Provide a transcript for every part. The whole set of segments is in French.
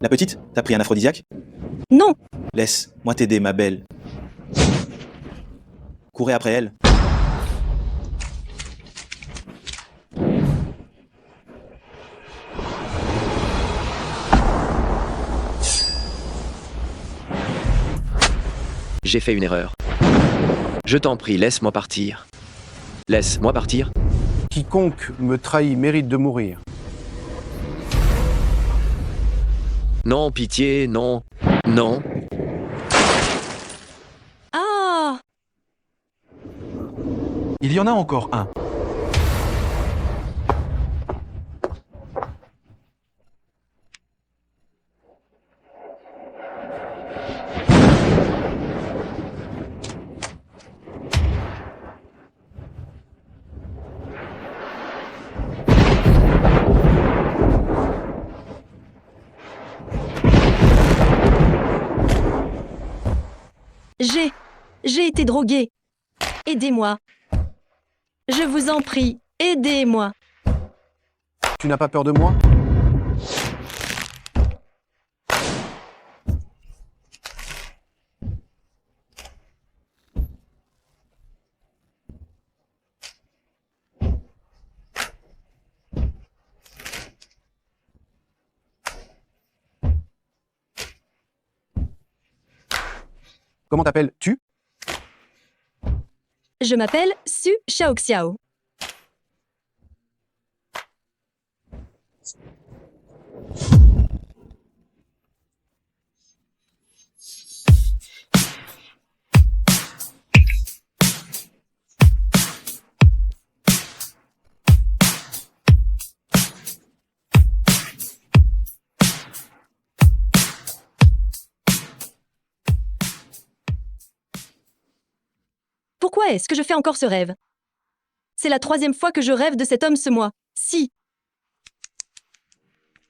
La petite, t'as pris un aphrodisiaque? Non, Laisse-moi t'aider, ma belle. Courez après elle. J'ai fait une erreur. Je t'en prie, laisse-moi partir. Laisse-moi partir. Quiconque me trahit mérite de mourir. Non, pitié, non. Non. ah, Il y en a encore un. j'ai été droguée. Aidez-moi. Je vous en prie, aidez-moi. Tu n'as pas peur de moi? Comment t'appelles-tu? Je m'appelle Su Xiaoxiao. Pourquoi est-ce que je fais encore ce rêve? C'est la 3e fois que je rêve de cet homme ce mois. Si,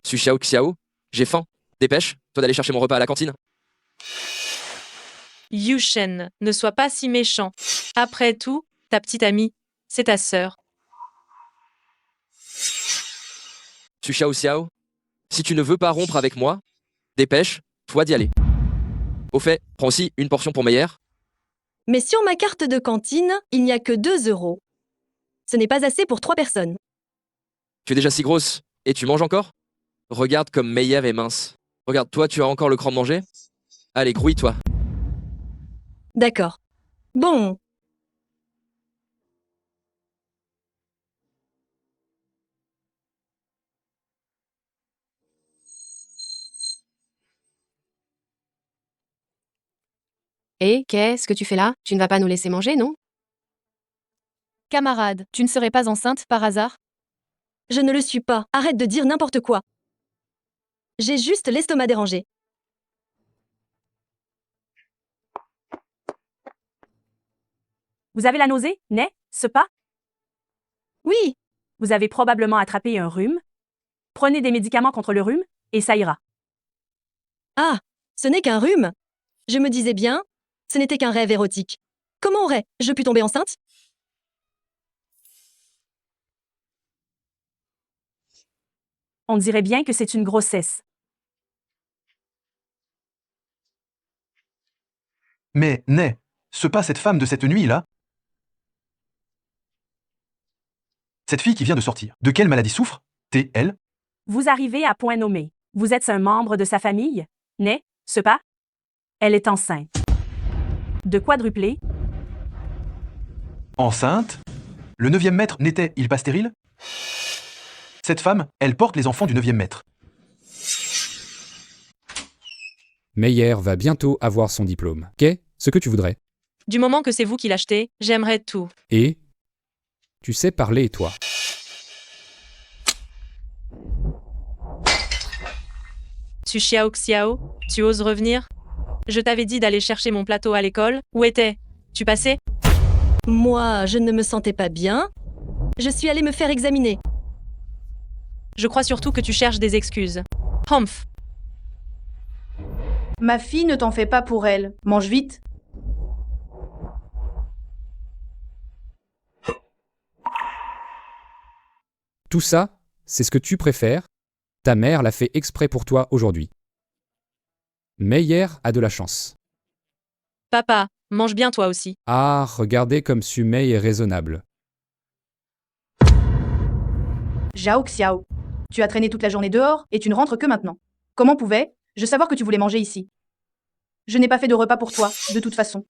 Su Xiao Xiao, j'ai faim. Dépêche, toi d'aller chercher mon repas à la cantine. Yushen, ne sois pas si méchant. Après tout, ta petite amie, c'est ta sœur. Su Xiao Xiao, si tu ne veux pas rompre avec moi, dépêche, toi d'y aller. Au fait, prends aussi une portion pour Meyer. mais sur ma carte de cantine, il n'y a que 2 euros. Ce n'est pas assez pour 3 personnes. Tu es déjà si grosse, et tu manges encore? Regarde comme Meyev est mince. Regarde, toi, tu as encore le cran de manger? Allez, grouille-toi. D'accord. Bon, Et qu'est-ce que tu fais là? Tu ne vas pas nous laisser manger, non? Camarade, tu ne serais pas enceinte par hasard? je ne le suis pas. Arrête de dire n'importe quoi. J'ai juste l'estomac dérangé. Vous avez la nausée, n'est-ce pas? Oui, Vous avez probablement attrapé un rhume. Prenez des médicaments contre le rhume, et ça ira. ah, ce n'est qu'un rhume. Je me disais bien, ce n'était qu'un rêve érotique. Comment aurais-je pu tomber enceinte? On dirait bien que c'est une grossesse. Mais, n'est-ce pas cette femme de cette nuit-là? Cette fille qui vient de sortir. De quelle maladie souffre? T-elle? Vous arrivez à point nommé. Vous êtes un membre de sa famille, n'est-ce pas? Elle est enceinte. De quadruplé, Enceinte? Le 9e maître n'était-il pas stérile? Cette femme, elle porte les enfants du 9e maître. Meyer va bientôt avoir son diplôme. Qu'est-ce que tu voudrais? Du moment que c'est vous qui l'achetez, j'aimerais tout. Et? Tu sais parler, toi. Tu Xiao Xiao, tu oses revenir? Je t'avais dit d'aller chercher mon plateau à l'école. Où étais-tu passé? Moi, je ne me sentais pas bien. Je suis allée me faire examiner. Je crois surtout que tu cherches des excuses. Humph. Ma fille, ne t'en fais pas pour elle. Mange vite. Tout ça, c'est ce que tu préfères? Ta mère l'a fait exprès pour toi aujourd'hui. Meyer a de la chance. Papa, mange bien toi aussi. Ah, regardez comme Sumei est raisonnable. Zhao Xiao. Tu as traîné toute la journée dehors et tu ne rentres que maintenant. Comment pouvais-je savoir que tu voulais manger ici? Je n'ai pas fait de repas pour toi, de toute façon.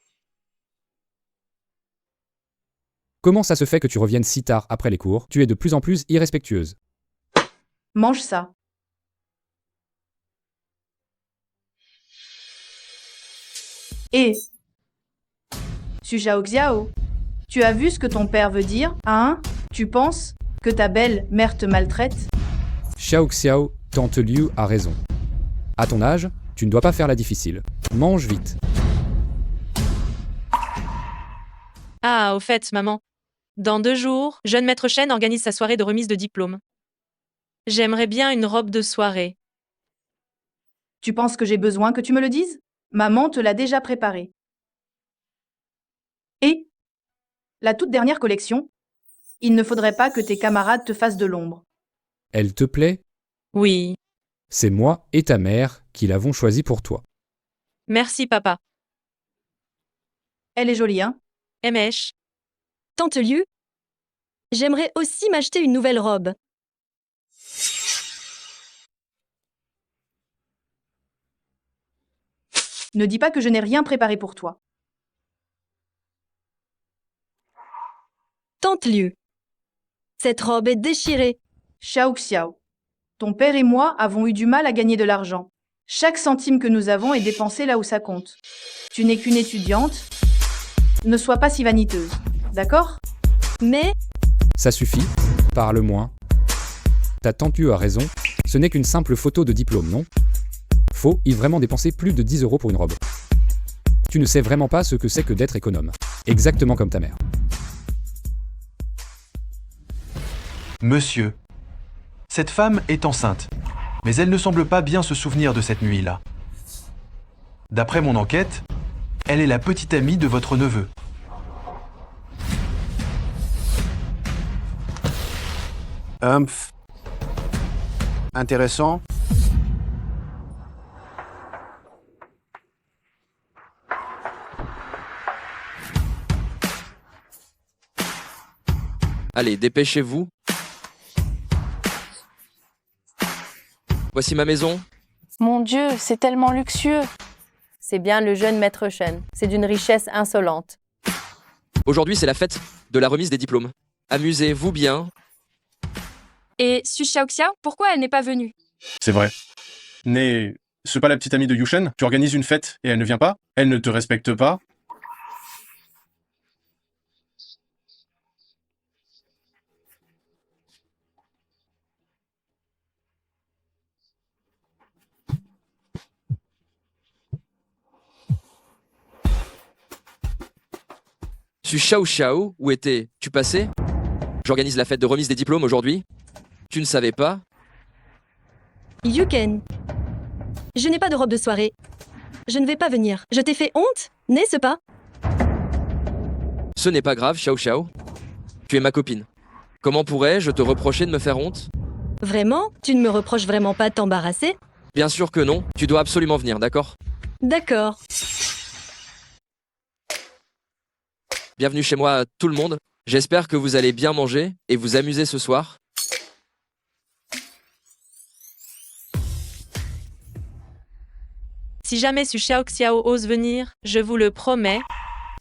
Comment ça se fait que tu reviennes si tard après les cours? Tu es de plus en plus irrespectueuse. Mange ça. Et Zhao Xiao, tu as vu ce que ton père veut dire, hein? Tu penses que ta belle-mère te maltraite? Xiao Xiao, tante Liu a raison. À ton âge, tu ne dois pas faire la difficile. Mange vite. Ah, au fait, maman. Dans 2 jours, jeune maître Shen organise sa soirée de remise de diplôme. J'aimerais bien une robe de soirée. Tu penses que j'ai besoin que tu me le dises? Maman te l'a déjà préparé. Et la toute dernière collection, il ne faudrait pas que tes camarades te fassent de l'ombre. Elle te plaît? Oui. C'est moi et ta mère qui l'avons choisie pour toi. Merci, papa. Elle est jolie, hein? Mèche. Tante Liu, j'aimerais aussi m'acheter une nouvelle robe. Ne dis pas que je n'ai rien préparé pour toi. Tante Liu, cette robe est déchirée. Xiao Xiao, ton père et moi avons eu du mal à gagner de l'argent. Chaque centime que nous avons est dépensé là où ça compte. Tu n'es qu'une étudiante. Ne sois pas si vaniteuse, d'accord? Mais Ça suffit, parle moins. Ta tante Liu a raison, ce n'est qu'une simple photo de diplôme, non? Faut-il vraiment dépenser plus de 10 € pour une robe? Tu ne sais vraiment pas ce que c'est que d'être économe. Exactement comme ta mère. Monsieur, cette femme est enceinte, mais elle ne semble pas bien se souvenir de cette nuit-là. D'après mon enquête, elle est la petite amie de votre neveu. Intéressant. Allez, dépêchez-vous. Voici ma maison. Mon Dieu, c'est tellement luxueux. C'est bien le jeune maître Shen. C'est d'une richesse insolente. Aujourd'hui, c'est la fête de la remise des diplômes. Amusez-vous bien. Et Su Xiaoxia, pourquoi elle n'est pas venue? C'est vrai. Mais c'est pas la petite amie de Yushen? Tu organises une fête et elle ne vient pas? Elle ne te respecte pas? Su Xiao Xiao, où étais-tu passé? J'organise la fête de remise des diplômes aujourd'hui. Tu ne savais pas? Yuken, je n'ai pas de robe de soirée. Je ne vais pas venir. Je t'ai fait honte, n'est-ce pas? Ce n'est pas grave, Xiao Xiao. Tu es ma copine. Comment pourrais-je te reprocher de me faire honte? Vraiment? Tu ne me reproches vraiment pas de t'embarrasser? Bien sûr que non. Tu dois absolument venir, d'accord? D'accord. Bienvenue chez moi, tout le monde. J'espère que vous allez bien manger et vous amuser ce soir. Si jamais Su Xiaoxiao ose venir, je vous le promets,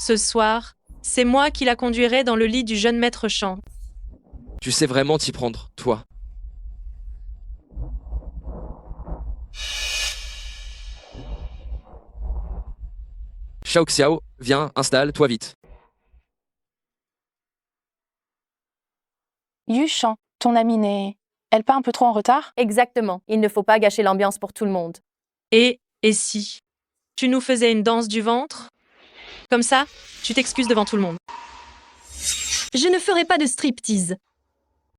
ce soir, c'est moi qui la conduirai dans le lit du jeune maître Shan. Tu sais vraiment t'y prendre, toi. Xiao Xiao, viens, installe-toi vite. Yushan, ton amie elle pas un peu trop en retard? Exactement. Il ne faut pas gâcher l'ambiance pour tout le monde. Et si tu nous faisais une danse du ventre? Comme ça, tu t'excuses devant tout le monde. Je ne ferai pas de striptease.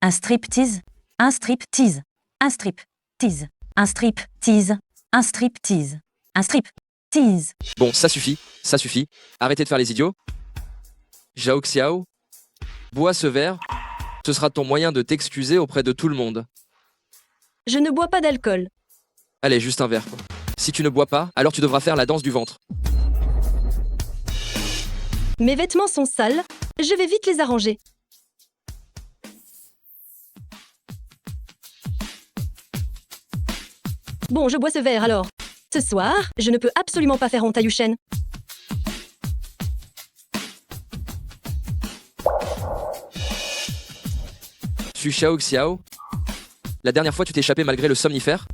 Un striptease? Un striptease? Un striptease? Un striptease? Un striptease? Un striptease? Bon, ça suffit, ça suffit. Arrêtez de faire les idiots. Zhao Xiao, bois ce verre. Ce sera ton moyen de t'excuser auprès de tout le monde. Je ne bois pas d'alcool. Allez, juste un verre, quoi. Si tu ne bois pas, alors tu devras faire la danse du ventre. Mes vêtements sont sales, je vais vite les arranger. Bon, je bois ce verre alors. Ce soir, je ne peux absolument pas faire honte à Yushen. Su Xiao Xiao. La dernière fois tu t'es échappé malgré le somnifère.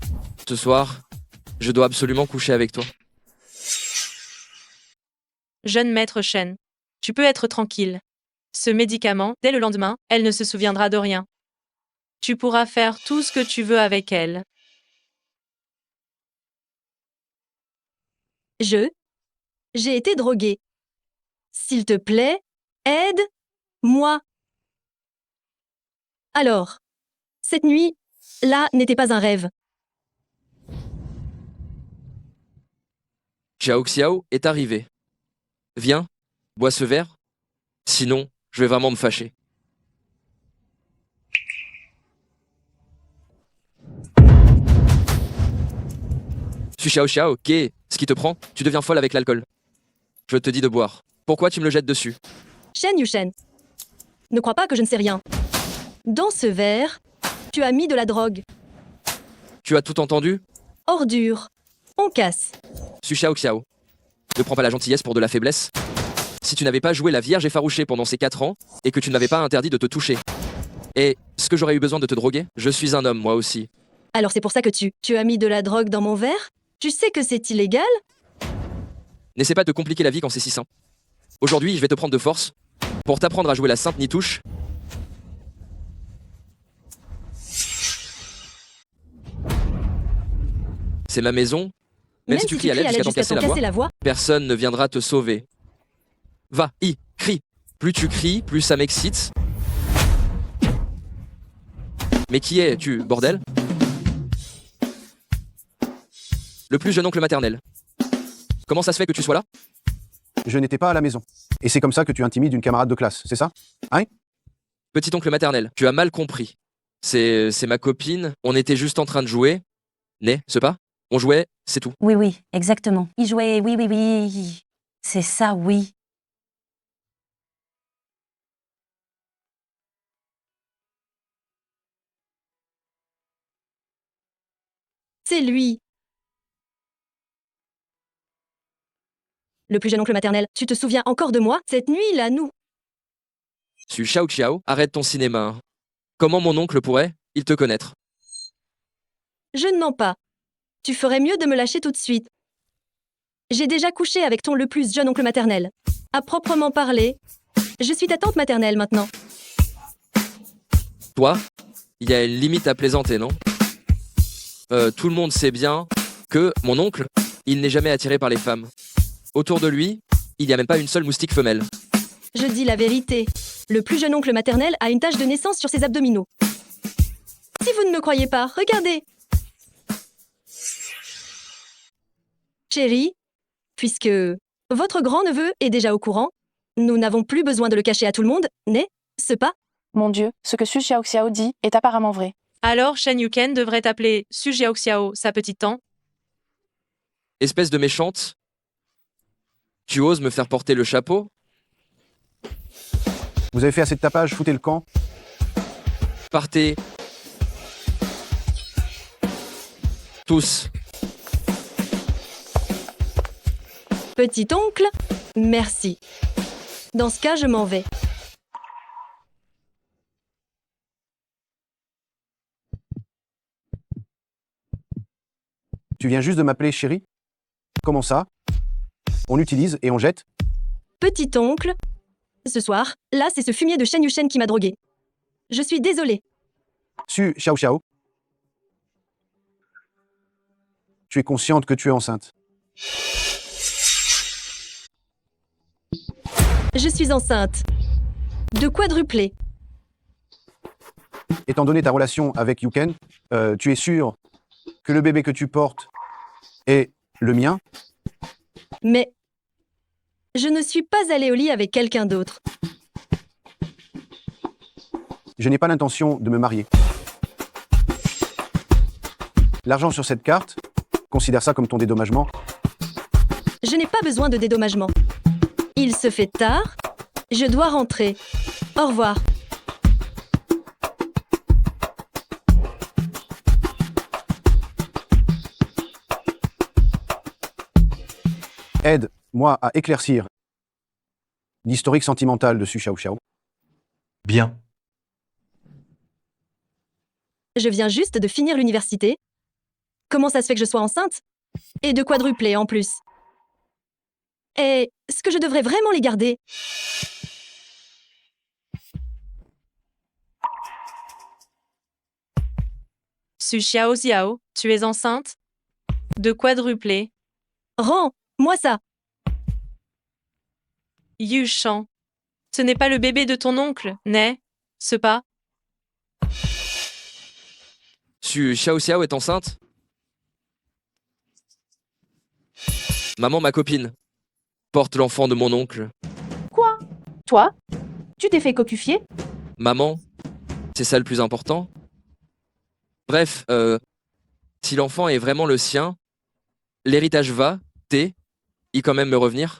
Ce soir, je dois absolument coucher avec toi. Jeune maître Shen, tu peux être tranquille. Ce médicament, dès le lendemain, elle ne se souviendra de rien. Tu pourras faire tout ce que tu veux avec elle. J'ai été droguée. S'il te plaît, aide-moi. Alors, cette nuit, là, n'était pas un rêve. Xiao Xiao est arrivé. Viens, bois ce verre. Sinon, je vais vraiment me fâcher. Su Xiao Xiao, qu'est ce qui te prend? Tu deviens folle avec l'alcool. Je te dis de boire. Pourquoi tu me le jettes dessus? Shen Yushen, ne crois pas que je ne sais rien. Dans ce verre, tu as mis de la drogue. Tu as tout entendu? Ordure. On casse. Su Xiao Xiao. Ne prends pas la gentillesse pour de la faiblesse. Si tu n'avais pas joué la Vierge effarouchée pendant ces 4 ans, et que tu ne m'avais pas interdit de te toucher. Et ce que j'aurais eu besoin de te droguer? Je suis un homme, moi aussi. Alors c'est pour ça que tu as mis de la drogue dans mon verre? Tu sais que c'est illégal? N'essaie pas de compliquer la vie quand c'est si simple. Aujourd'hui, je vais te prendre de force pour t'apprendre à jouer la Sainte Nitouche. C'est ma maison. Même si tu cries à l'aide jusqu'à t'en casser la voix, personne ne viendra te sauver. Va, crie. Plus tu cries, plus ça m'excite. Mais qui es-tu, bordel? Le plus jeune oncle maternel. Comment ça se fait que tu sois là? Je n'étais pas à la maison. Et c'est comme ça que tu intimides une camarade de classe, c'est ça? Hein? Petit oncle maternel, tu as mal compris. C'est ma copine, on était juste en train de jouer. C'est pas? On jouait, c'est tout. Oui, oui, exactement. Il jouait, oui, oui, oui. C'est ça, oui. C'est lui. Le plus jeune oncle maternel, tu te souviens encore de moi? Cette nuit-là, nous. Su Xiao Xiao, arrête ton cinéma. Comment mon oncle pourrait-il te connaître? Je ne mens pas. Tu ferais mieux de me lâcher tout de suite. J'ai déjà couché avec ton le plus jeune oncle maternel. À proprement parler, je suis ta tante maternelle maintenant. Toi, il y a une limite à plaisanter, non? Tout le monde sait bien que mon oncle, il n'est jamais attiré par les femmes. Autour de lui, il n'y a même pas une seule moustique femelle. Je dis la vérité. Le plus jeune oncle maternel a une tache de naissance sur ses abdominaux. Si vous ne me croyez pas, regardez. Chérie, puisque votre grand-neveu est déjà au courant, nous n'avons plus besoin de le cacher à tout le monde, n'est-ce pas? Mon Dieu, ce que Su Xiao Xiao dit est apparemment vrai. Alors Shen Yuken devrait appeler Su Xiao Xiao sa petite tante. Espèce de méchante. Tu oses me faire porter le chapeau? Vous avez fait assez de tapage, foutez le camp. Partez. Tous. Petit oncle, merci. Dans ce cas, je m'en vais. Tu viens juste de m'appeler chérie? Comment ça? On utilise et on jette? Petit oncle, ce soir, là, c'est ce fumier de Shen Yushen qui m'a drogué. Je suis désolée. Su Xiao Xiao. Tu es consciente que tu es enceinte? Je suis enceinte. De quadruplé. Étant donné ta relation avec Yuken, tu es sûr que le bébé que tu portes est le mien? Mais je ne suis pas allée au lit avec quelqu'un d'autre. Je n'ai pas l'intention de me marier. L'argent sur cette carte considère ça comme ton dédommagement. Je n'ai pas besoin de dédommagement. Il se fait tard. Je dois rentrer. Au revoir. Aide-moi à éclaircir l'historique sentimental de Su Xiaoxiao. Bien. Je viens juste de finir l'université. Comment ça se fait que je sois enceinte? Et de quadruplé en plus. Est-ce que je devrais vraiment les garder? Su Xiao, tu es enceinte? De quadruplé. Rends-moi ça. Yu Shan. Ce n'est pas le bébé de ton oncle, n'est-ce pas? Su Xiao est enceinte? Maman, ma copine, porte l'enfant de mon oncle. Quoi? Toi? Tu t'es fait cocufier? Maman, c'est ça le plus important? Bref, si l'enfant est vraiment le sien, l'héritage va, y quand même me revenir?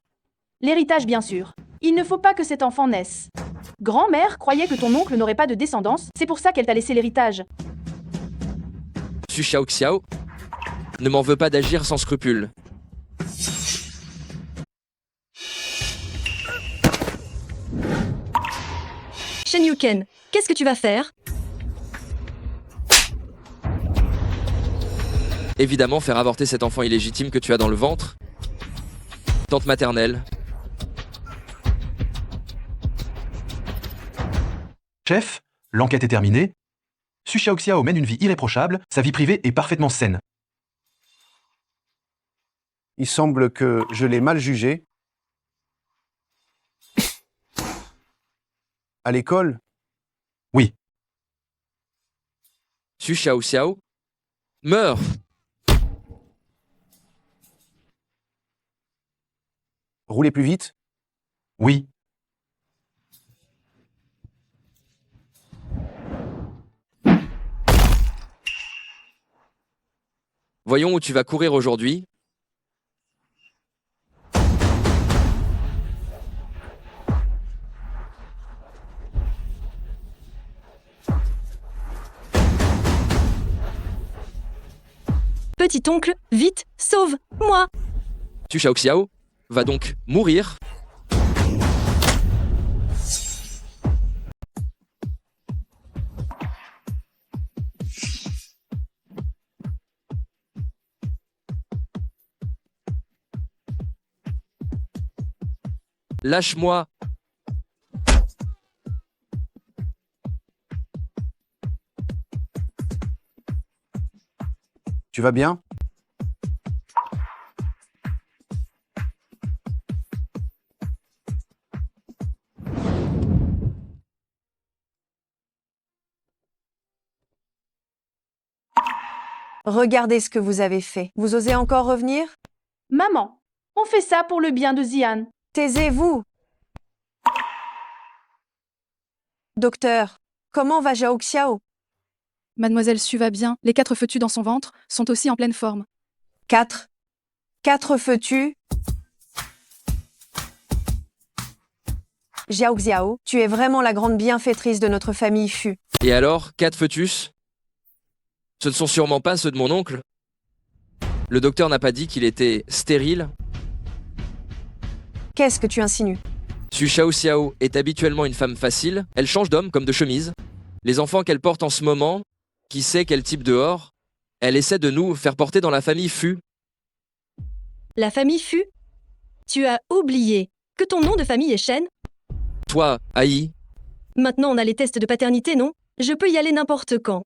L'héritage, bien sûr. Il ne faut pas que cet enfant naisse. Grand-mère croyait que ton oncle n'aurait pas de descendance, c'est pour ça qu'elle t'a laissé l'héritage. Su Xiao ne m'en veut pas d'agir sans scrupule. Shen Yuken, qu'est-ce que tu vas faire? Évidemment, faire avorter cet enfant illégitime que tu as dans le ventre. Tante maternelle. Chef, l'enquête est terminée. Su Xiaoxiao mène une vie irréprochable, sa vie privée est parfaitement saine. Il semble que je l'ai mal jugé. À l'école? Oui. Su Xiao meurt. Roulez plus vite? Oui. Voyons où tu vas courir aujourd'hui. Petit oncle, vite, sauve-moi! Su Xiao va donc mourir. Lâche-moi. Tu vas bien? Regardez ce que vous avez fait. Vous osez encore revenir? Maman, on fait ça pour le bien de Zian. Taisez-vous! Docteur, comment va Zhao Xiao? Mademoiselle Su va bien, les 4 fœtus dans son ventre sont aussi en pleine forme. 4 fœtus? Zhao Xiao, tu es vraiment la grande bienfaitrice de notre famille Fu. Et alors, 4 fœtus? Ce ne sont sûrement pas ceux de mon oncle. Le docteur n'a pas dit qu'il était stérile. Qu'est-ce que tu insinues? Su Xiao est habituellement une femme facile. Elle change d'homme comme de chemise. Les enfants qu'elle porte en ce moment, qui sait quel type dehors, elle essaie de nous faire porter dans la famille Fu. La famille Fu? Tu as oublié que ton nom de famille est Shen? Toi, Aïe, Maintenant on a les tests de paternité, non? Je peux y aller n'importe quand.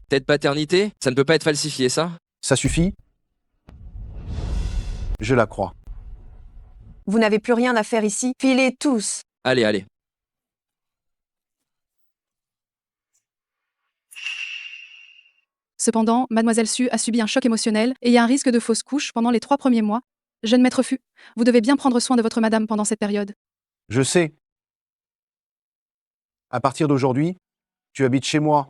tête paternité, ça ne peut pas être falsifié, ça? Ça suffit? Je la crois. Vous n'avez plus rien à faire ici. Filez tous. Allez, allez. Cependant, Mademoiselle Su a subi un choc émotionnel et il y a un risque de fausse couche pendant les 3 premiers mois. Jeune maître Fu, vous devez bien prendre soin de votre madame pendant cette période. Je sais. À partir d'aujourd'hui, tu habites chez moi.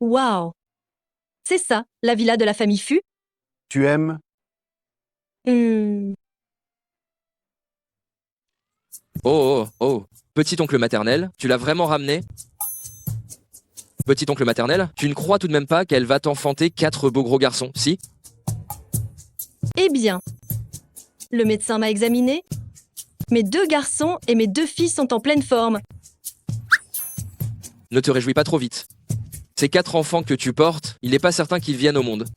Waouh. C'est ça, la villa de la famille Fu? Tu aimes? Hmm. Oh, oh, oh. Petit-oncle maternel, tu l'as vraiment ramené? Petit-oncle maternel, tu ne crois tout de même pas qu'elle va t'enfanter 4 beaux gros garçons, si? Eh bien, le médecin m'a examiné. Mes 2 garçons et mes 2 filles sont en pleine forme. Ne te réjouis pas trop vite. Ces 4 enfants que tu portes, il n'est pas certain qu'ils viennent au monde.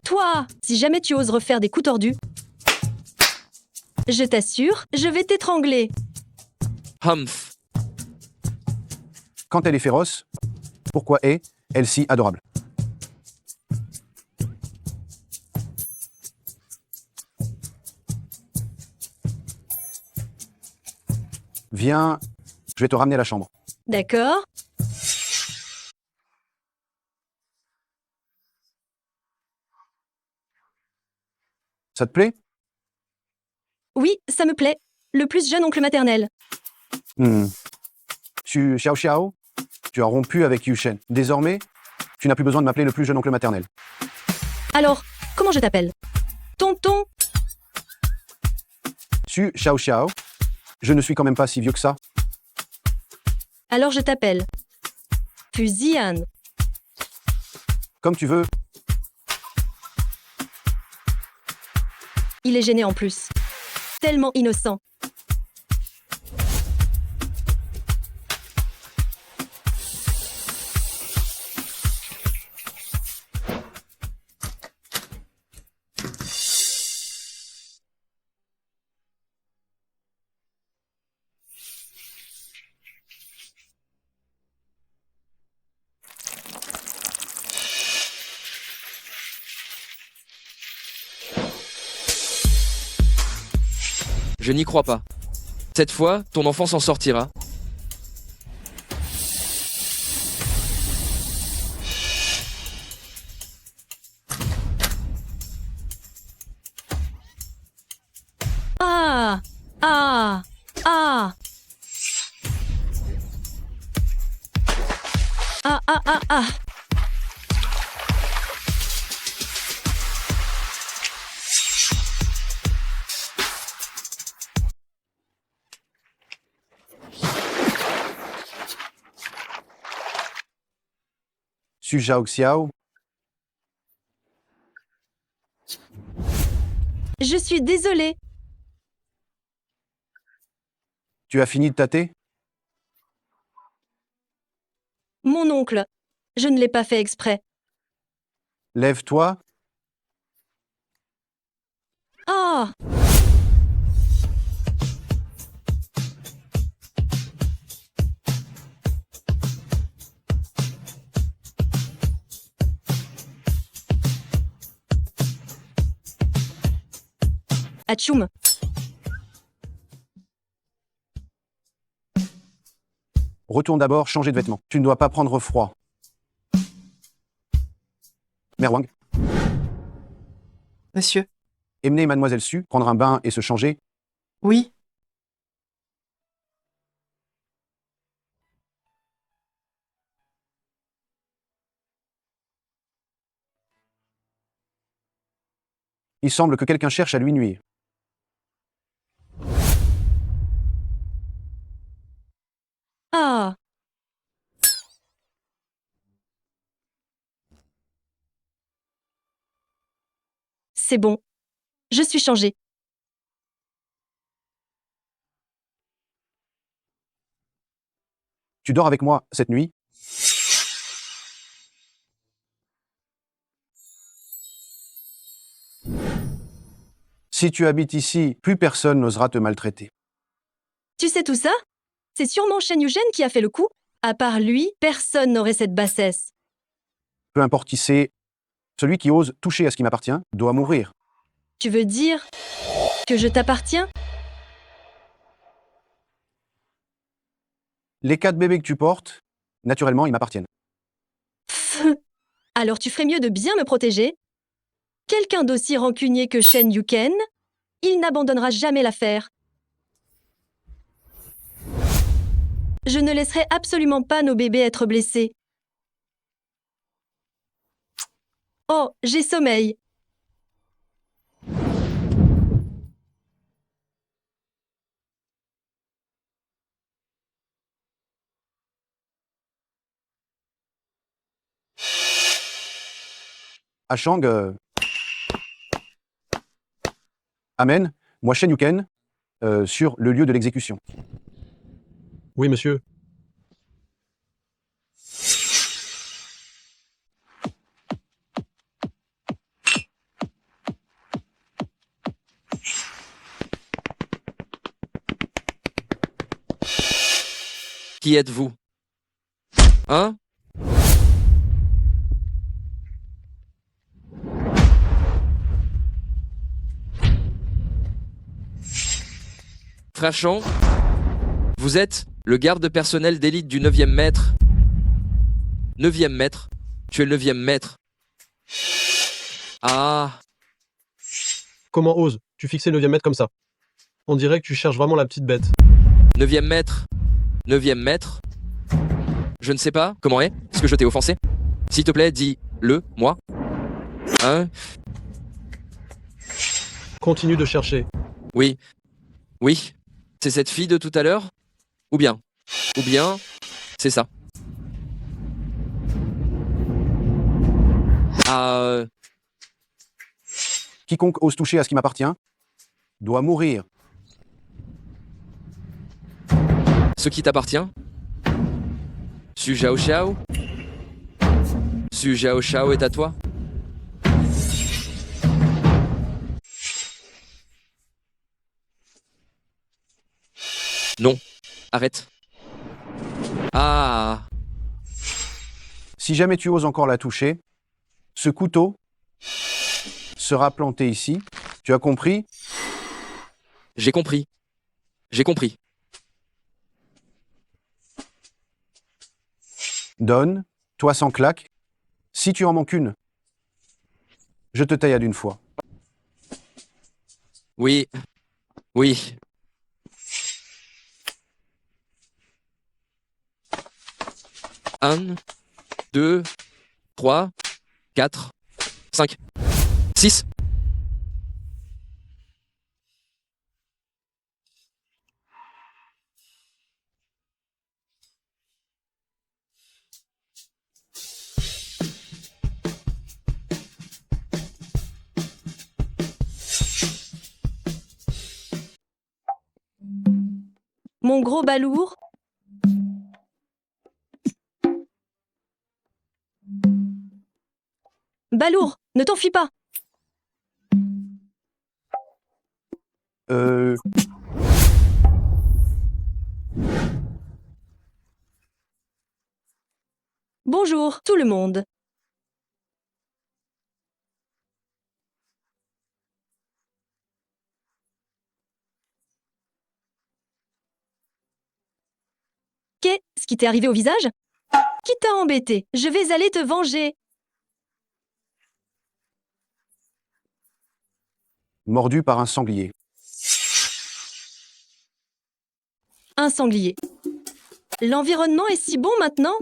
Toi, si jamais tu oses refaire des coups tordus, je t'assure, je vais t'étrangler. Humph. Quand elle est féroce, pourquoi est-elle si adorable? Viens, je vais te ramener à la chambre. D'accord? Ça te plaît? Oui, ça me plaît. Le plus jeune oncle maternel. Xiao Xiao, tu as rompu avec Yushen. Désormais, tu n'as plus besoin de m'appeler le plus jeune oncle maternel. Alors, comment je t'appelle? Tonton? Xiao Xiao, je ne suis quand même pas si vieux que ça. Alors je t'appelle Fuzian. Comme tu veux. Il est gêné en plus. Tellement innocent. Je n'y crois pas. Cette fois, ton enfant s'en sortira. Ah! Ah! Ah! Ah ah ah ah! Xiao Xiao, Je suis désolée. tu as fini de tâter? Mon oncle. Je ne l'ai pas fait exprès. Lève-toi. Ah! Atchoum. Retourne d'abord changer de vêtements. Tu ne dois pas prendre froid. Mère Wang, Monsieur. emmenez Mademoiselle Su prendre un bain et se changer. Oui. Il semble que quelqu'un cherche à lui nuire. Ah! C'est bon. Je suis changée. Tu dors avec moi cette nuit? Si tu habites ici, plus personne n'osera te maltraiter. Tu sais tout ça? C'est sûrement Shen Yushen qui a fait le coup. À part lui, personne n'aurait cette bassesse. Peu importe qui c'est, celui qui ose toucher à ce qui m'appartient doit mourir. Tu veux dire que je t'appartiens? Les 4 bébés que tu portes, naturellement, ils m'appartiennent. Alors tu ferais mieux de bien me protéger. Quelqu'un d'aussi rancunier que Shen Yuken, il n'abandonnera jamais l'affaire. Je ne laisserai absolument pas nos bébés être blessés. Oh, j'ai sommeil. Ashang, Amen, moi Shen Yuken, sur le lieu de l'exécution. Oui, monsieur. Qui êtes-vous? Hein? Frère Chang, vous êtes le garde personnel d'élite du 9e maître. 9e maître? Tu es le 9e maître. Ah. Comment oses-tu fixer le 9e maître comme ça? On dirait que tu cherches vraiment la petite bête. 9e maître? 9e maître? Je ne sais pas, comment est-ce que je t'ai offensé? S'il te plaît, dis-le, moi. Hein? Continue de chercher. Oui. Oui. C'est cette fille de tout à l'heure? Ou bien, c'est ça. Quiconque ose toucher à ce qui m'appartient doit mourir. Ce qui t'appartient? Su Zhao Xiao? Su Zhao Xiao est à toi? Non. Arrête. Ah. Si jamais tu oses encore la toucher, ce couteau sera planté ici. Tu as compris? J'ai compris. J'ai compris. Donne, toi sans claque. Si tu en manques une, je te taille à d'une fois. Oui. Oui. Un, 2, 3, 4, 5, 6. Mon gros balourd. Balourd, ne t'enfuis pas. Bonjour, tout le monde. Qu'est-ce qui t'est arrivé au visage? Qui t'a embêté? Je vais aller te venger. Mordu par un sanglier. Un sanglier. L'environnement est si bon maintenant.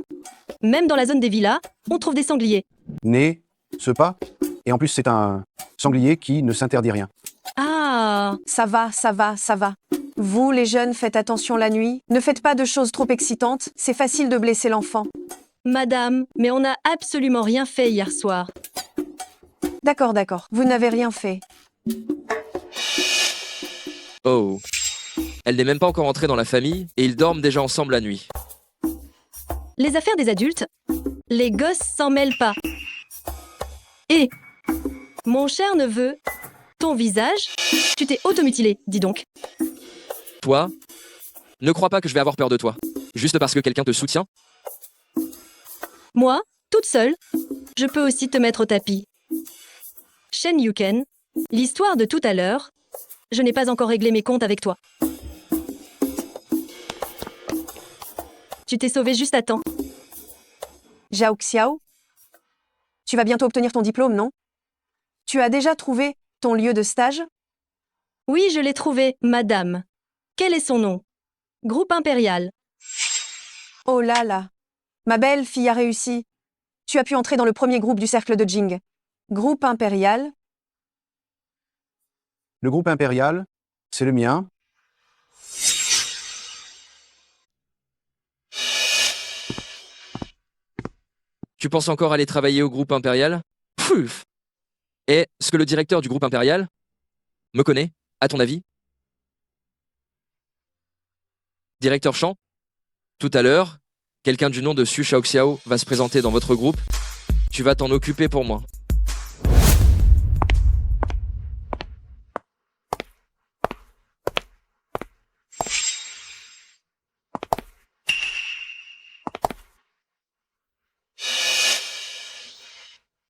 Même dans la zone des villas, on trouve des sangliers. Né, ce pas. Et en plus, c'est un sanglier qui ne s'interdit rien. Ah. Ça va, ça va, ça va. Vous, les jeunes, faites attention la nuit. Ne faites pas de choses trop excitantes. C'est facile de blesser l'enfant. Madame, mais on n'a absolument rien fait hier soir. D'accord, d'accord. Vous n'avez rien fait. Oh. Elle n'est même pas encore entrée dans la famille et ils dorment déjà ensemble la nuit. Les affaires des adultes, les gosses s'en mêlent pas. Et, mon cher neveu, ton visage, tu t'es automutilé, dis donc. Toi, ne crois pas que je vais avoir peur de toi, juste parce que quelqu'un te soutient. Moi, toute seule, je peux aussi te mettre au tapis. Shen Yuken, l'histoire de tout à l'heure, je n'ai pas encore réglé mes comptes avec toi. Tu t'es sauvé juste à temps. Zhao Xiao, tu vas bientôt obtenir ton diplôme, non? Tu as déjà trouvé ton lieu de stage? Oui, je l'ai trouvé, madame. Quel est son nom? Groupe impérial. Oh là là. Ma belle fille a réussi. Tu as pu entrer dans le premier groupe du cercle de Jing. Groupe impérial. Le groupe impérial, c'est le mien. Tu penses encore aller travailler au groupe impérial? Pfff. Est-ce que le directeur du groupe impérial me connaît, à ton avis? Directeur Chan? Tout à l'heure, quelqu'un du nom de Xu Shaoxiao va se présenter dans votre groupe. Tu vas t'en occuper pour moi.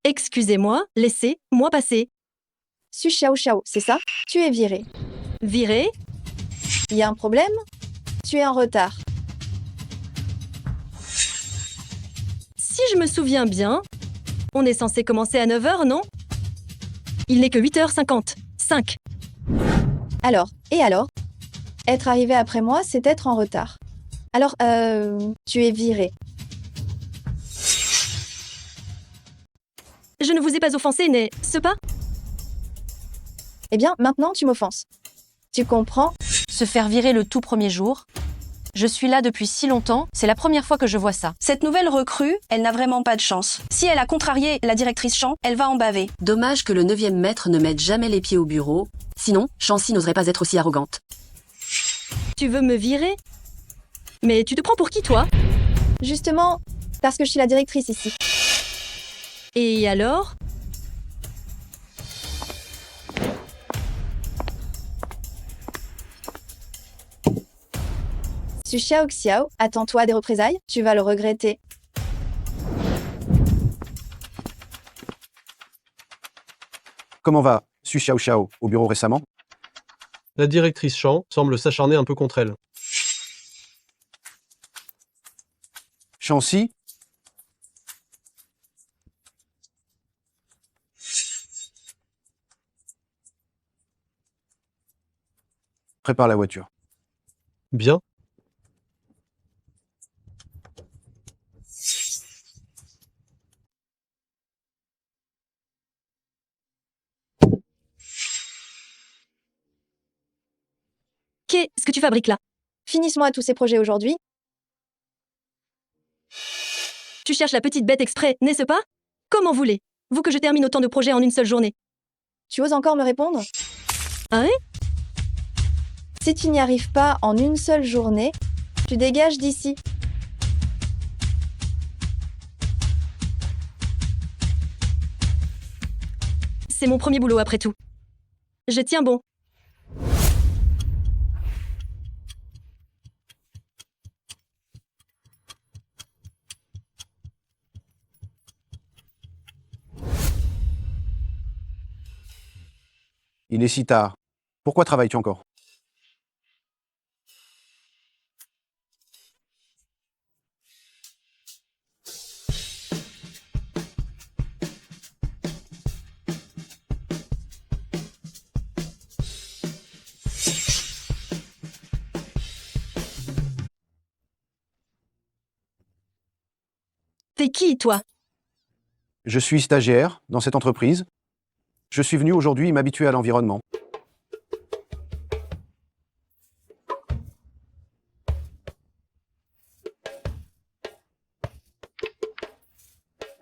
Excusez-moi, laissez-moi passer. Su Xiao Xiao, c'est ça? Tu es viré. Viré? Il y a un problème? Tu es en retard. Si je me souviens bien, on est censé commencer à 9 h, non? Il n'est que 8h50. 5. Alors, Être arrivé après moi, c'est être en retard. Alors, tu es viré. Je ne vous ai pas offensé, n'est-ce pas? Eh bien, maintenant tu m'offenses. Tu comprends? Se faire virer le tout premier jour. Je suis là depuis si longtemps, c'est la première fois que je vois ça. Cette nouvelle recrue, elle n'a vraiment pas de chance. Si elle a contrarié la directrice Chan, elle va en baver. Dommage que le 9e maître ne mette jamais les pieds au bureau. Sinon, Chancy n'oserait pas être aussi arrogante. Tu veux me virer? Mais tu te prends pour qui, toi? Justement, parce que je suis la directrice ici. Et alors? Su Xiao Xiao, attends-toi à des représailles, tu vas le regretter. Comment va Su Xiao Xiao au bureau récemment? La directrice Chan semble s'acharner un peu contre elle. Chancy? Prépare la voiture. Bien. Qu'est-ce que tu fabriques là? Finisse-moi tous ces projets aujourd'hui. Tu cherches la petite bête exprès, n'est-ce pas? Comment voulez-vous que je termine autant de projets en une seule journée? Tu oses encore me répondre? Hein? Si tu n'y arrives pas en une seule journée, tu dégages d'ici. C'est mon premier boulot après tout. Je tiens bon. Il est si tard. Pourquoi travailles-tu encore? T'es qui, toi? Je suis stagiaire dans cette entreprise. Je suis venu aujourd'hui m'habituer à l'environnement.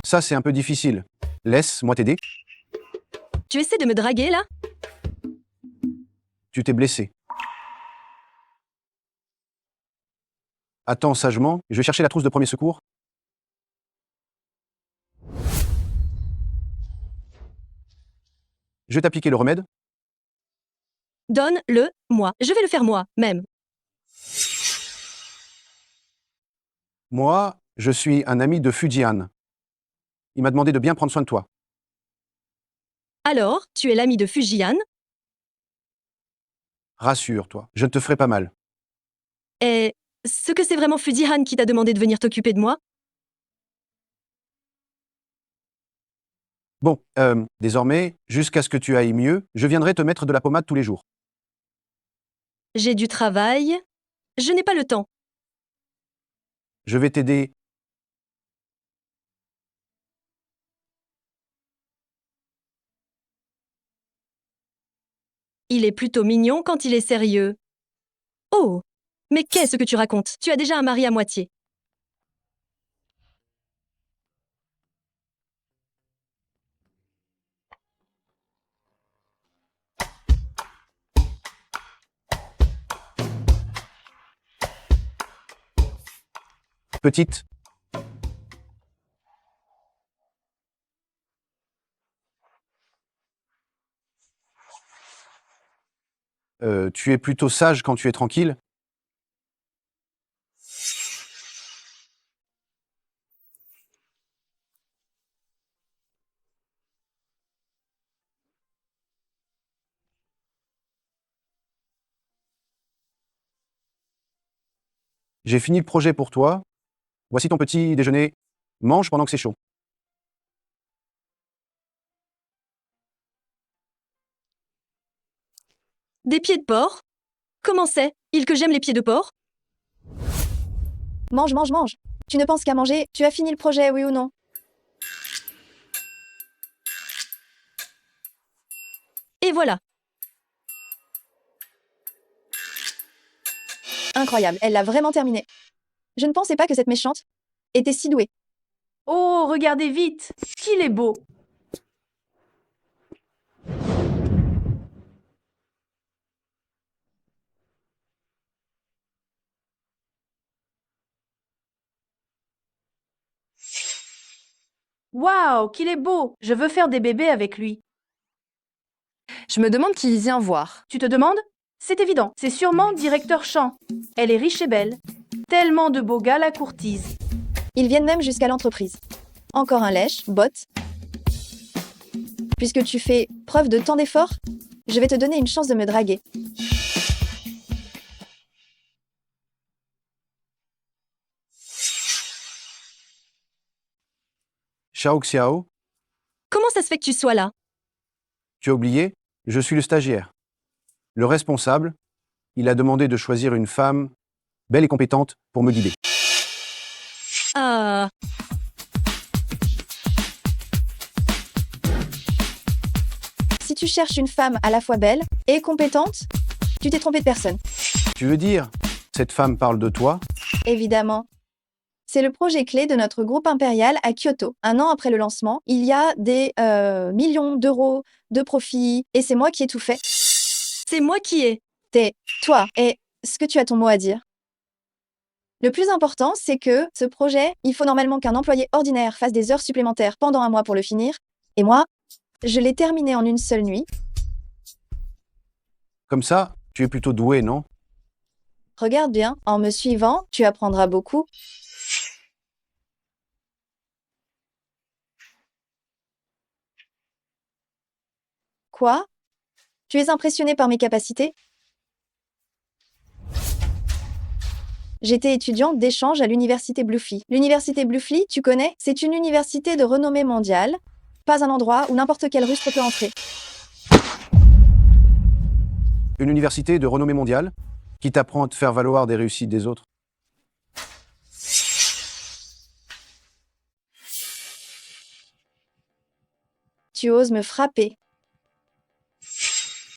Ça, c'est un peu difficile. Laisse-moi t'aider. Tu essaies de me draguer, là? Tu t'es blessé. Attends sagement, je vais chercher la trousse de premier secours. Je vais t'appliquer le remède. Donne-le, moi. Je vais le faire moi, même. Moi, je suis un ami de Fujian. Il m'a demandé de bien prendre soin de toi. Alors, tu es l'ami de Fujian? Rassure-toi, je ne te ferai pas mal. Est-ce que c'est vraiment Fujian qui t'a demandé de venir t'occuper de moi? Bon, désormais, jusqu'à ce que tu ailles mieux, je viendrai te mettre de la pommade tous les jours. J'ai du travail. Je n'ai pas le temps. Je vais t'aider. Il est plutôt mignon quand il est sérieux. Oh! Mais qu'est-ce que tu racontes? Tu as déjà un mari à moitié. Petite. Tu es plutôt sage quand tu es tranquille? J'ai fini le projet pour toi. Voici ton petit déjeuner. Mange pendant que c'est chaud. Des pieds de porc? Comment c'est? Il que j'aime les pieds de porc? Mange, mange, mange. Tu ne penses qu'à manger, tu as fini le projet, oui ou non? Et voilà. Incroyable, elle l'a vraiment terminé. Je ne pensais pas que cette méchante était si douée. Oh, regardez vite! Qu'il est beau! Waouh, qu'il est beau! Je veux faire des bébés avec lui. Je me demande qui vient voir. Tu te demandes? C'est évident, c'est sûrement directeur Champ. Elle est riche et belle. Tellement de beaux gars la courtisent. Ils viennent même jusqu'à l'entreprise. Encore un lèche, bot. Puisque tu fais preuve de tant d'efforts, je vais te donner une chance de me draguer. Xiao Xiao, Comment ça se fait que tu sois là? tu as oublié? Je suis le stagiaire. Le responsable, il a demandé de choisir une femme belle et compétente pour me guider. Ah. Si tu cherches une femme à la fois belle et compétente, tu t'es trompé de personne. Tu veux dire, cette femme parle de toi? Évidemment. C'est le projet clé de notre groupe impérial à Kyoto. Un an après le lancement, il y a des millions d'euros de profit et c'est moi qui ai tout fait. C'est moi qui ai. T'es toi. Et ce que tu as ton mot à dire? Le plus important, c'est que ce projet, il faut normalement qu'un employé ordinaire fasse des heures supplémentaires pendant un mois pour le finir. Et moi, je l'ai terminé en une seule nuit. Comme ça, tu es plutôt doué, non? Regarde bien, en me suivant, tu apprendras beaucoup. Quoi? Tu es impressionné par mes capacités? J'étais étudiante d'échange à l'université Bluefly. L'université Bluefly, tu connais? C'est une université de renommée mondiale. Pas un endroit où n'importe quel rustre peut entrer. Une université de renommée mondiale qui t'apprend à te faire valoir des réussites des autres. Tu oses me frapper.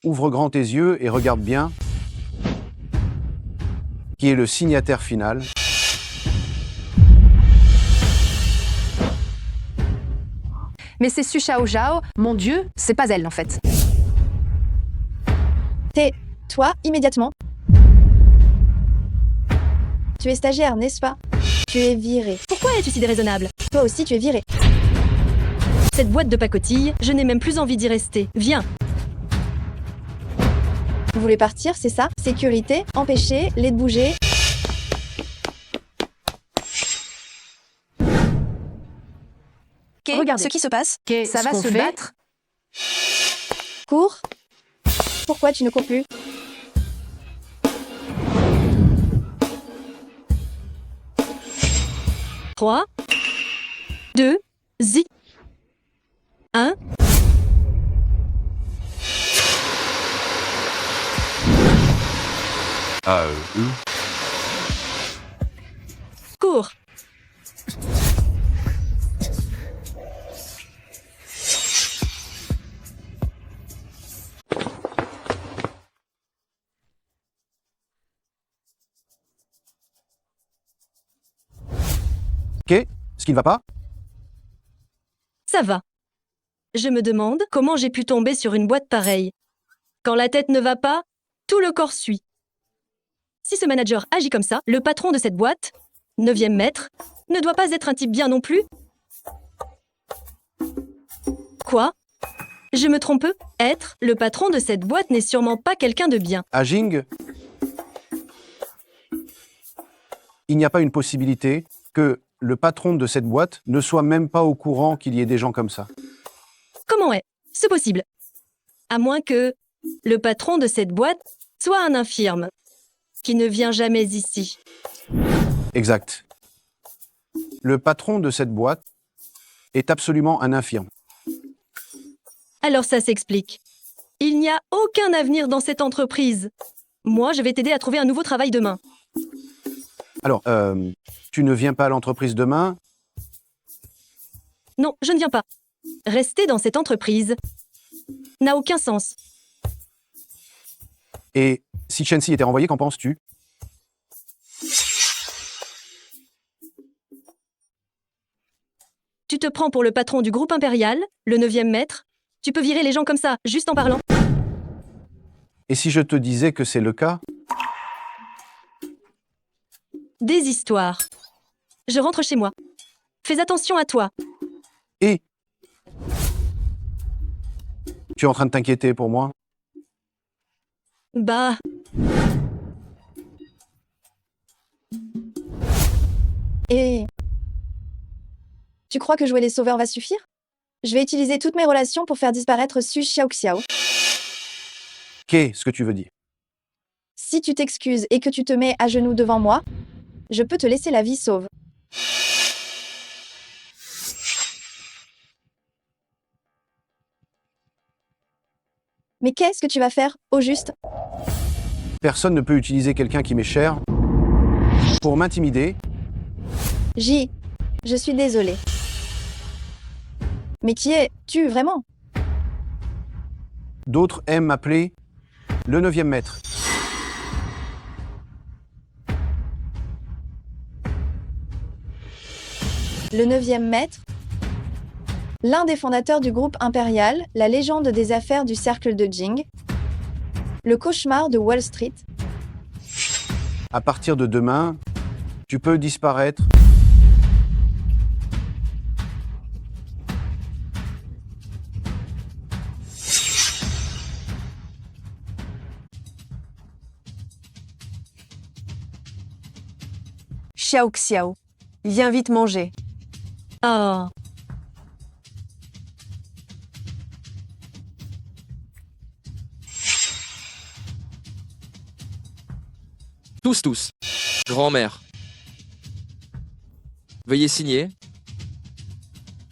Ouvre grand tes yeux et regarde bien qui est le signataire final. Mais c'est Su Xiao Zhao, mon Dieu, c'est pas elle en fait. Toi, immédiatement. Tu es stagiaire, n'est-ce pas? Tu es viré. Pourquoi es-tu si déraisonnable? Toi aussi, tu es viré. Cette boîte de pacotille, je n'ai même plus envie d'y rester. Viens. Vous voulez partir, c'est ça? Sécurité, empêcher, les de bouger. Regardez ce qui se passe. Ça va se battre? Cours. Pourquoi tu ne cours plus? Trois, 2, 1. Ah, Cours. tour. Ok, ce qui ne va pas? Ça va. Je me demande comment j'ai pu tomber sur une boîte pareille. Quand la tête ne va pas, tout le corps suit. Si ce manager agit comme ça, le patron de cette boîte, 9e maître, ne doit pas être un type bien non plus. Quoi? Je me trompe? Être le patron de cette boîte n'est sûrement pas quelqu'un de bien. À Jing, il n'y a pas une possibilité que le patron de cette boîte ne soit même pas au courant qu'il y ait des gens comme ça. Comment est-ce possible? À moins que le patron de cette boîte soit un infirme qui ne vient jamais ici. Exact. Le patron de cette boîte est absolument un infirme. Alors ça s'explique. Il n'y a aucun avenir dans cette entreprise. Moi, je vais t'aider à trouver un nouveau travail demain. Alors, tu ne viens pas à l'entreprise demain? Non, je ne viens pas. Rester dans cette entreprise n'a aucun sens. Et si Chen Si était renvoyé, qu'en penses-tu? Tu te prends pour le patron du groupe impérial, le 9e maître? Tu peux virer les gens comme ça, juste en parlant? Et si je te disais que c'est le cas? Des histoires. Je rentre chez moi. Fais attention à toi. Et tu es en train de t'inquiéter pour moi? Bah... Et... Tu crois que jouer les sauveurs va suffire? Je vais utiliser toutes mes relations pour faire disparaître Su Xiaoxiao. Qu'est-ce que tu veux dire? Si tu t'excuses et que tu te mets à genoux devant moi, je peux te laisser la vie sauve. Mais qu'est-ce que tu vas faire, au juste? Personne ne peut utiliser quelqu'un qui m'est cher pour m'intimider. Je suis désolée. Mais qui es-tu vraiment? D'autres aiment m'appeler le 9e maître. Le 9e maître? L'un des fondateurs du groupe impérial, la légende des affaires du cercle de Jing, le cauchemar de Wall Street. À partir de demain, tu peux disparaître. Xiaoxiao, viens vite manger. Oh. Tous. Grand-mère. Veuillez signer.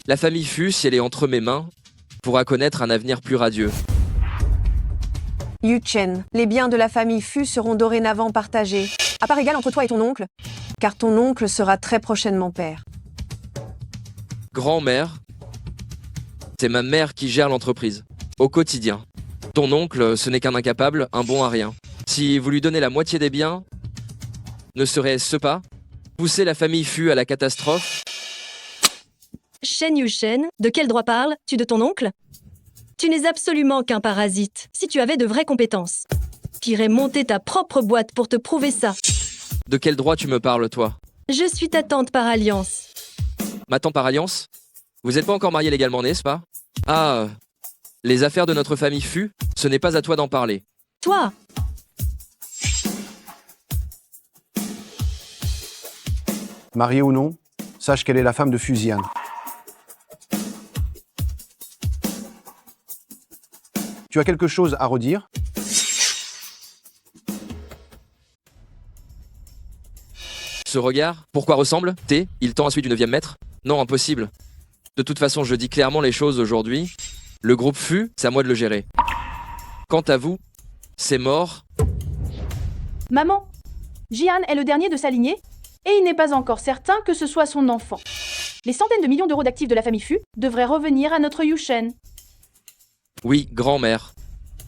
La famille Fu, si elle est entre mes mains, pourra connaître un avenir plus radieux. Yu Chen, les biens de la famille Fu seront dorénavant partagés, à part égale entre toi et ton oncle, car ton oncle sera très prochainement père. Grand-mère, c'est ma mère qui gère l'entreprise, au quotidien. Ton oncle, ce n'est qu'un incapable, un bon à rien. Si vous lui donnez la moitié des biens, ne serait-ce pas pousser la famille Fu à la catastrophe? Shen Yushen, de quel droit parles-tu de ton oncle? Tu n'es absolument qu'un parasite. Si tu avais de vraies compétences, tu irais monter ta propre boîte pour te prouver ça. De quel droit tu me parles, toi? Je suis ta tante par alliance. Ma tante par alliance? Vous n'êtes pas encore mariés légalement, n'est-ce pas? Ah, les affaires de notre famille Fu, ce n'est pas à toi d'en parler. Toi? Mariée ou non, sache qu'elle est la femme de Fuzian. Tu as quelque chose à redire? Ce regard, pourquoi ressemble? Il tend à celui du 9e maître? Non, impossible. De toute façon, je dis clairement les choses aujourd'hui. Le groupe Fu, c'est à moi de le gérer. Quant à vous, c'est mort. Maman, Jian est le dernier de sa lignée? Et il n'est pas encore certain que ce soit son enfant. Les centaines de millions d'euros d'actifs de la famille Fu devraient revenir à notre Yushen. Oui, grand-mère.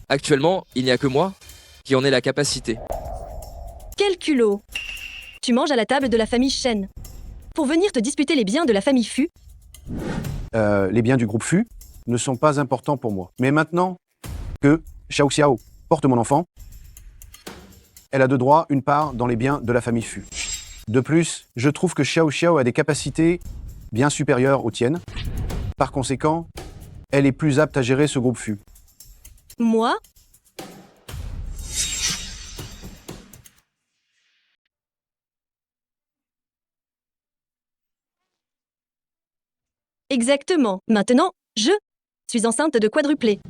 Actuellement, il n'y a que moi qui en ai la capacité. Quel culot! Tu manges à la table de la famille Shen. Pour venir te disputer les biens de la famille Fu? Les biens du groupe Fu ne sont pas importants pour moi. Mais maintenant que Xiao Xiao porte mon enfant, elle a de droit une part dans les biens de la famille Fu. De plus, je trouve que Xiao Xiao a des capacités bien supérieures aux tiennes. Par conséquent, elle est plus apte à gérer ce groupe Fu. Moi? Exactement. Maintenant, je suis enceinte de quadruplé.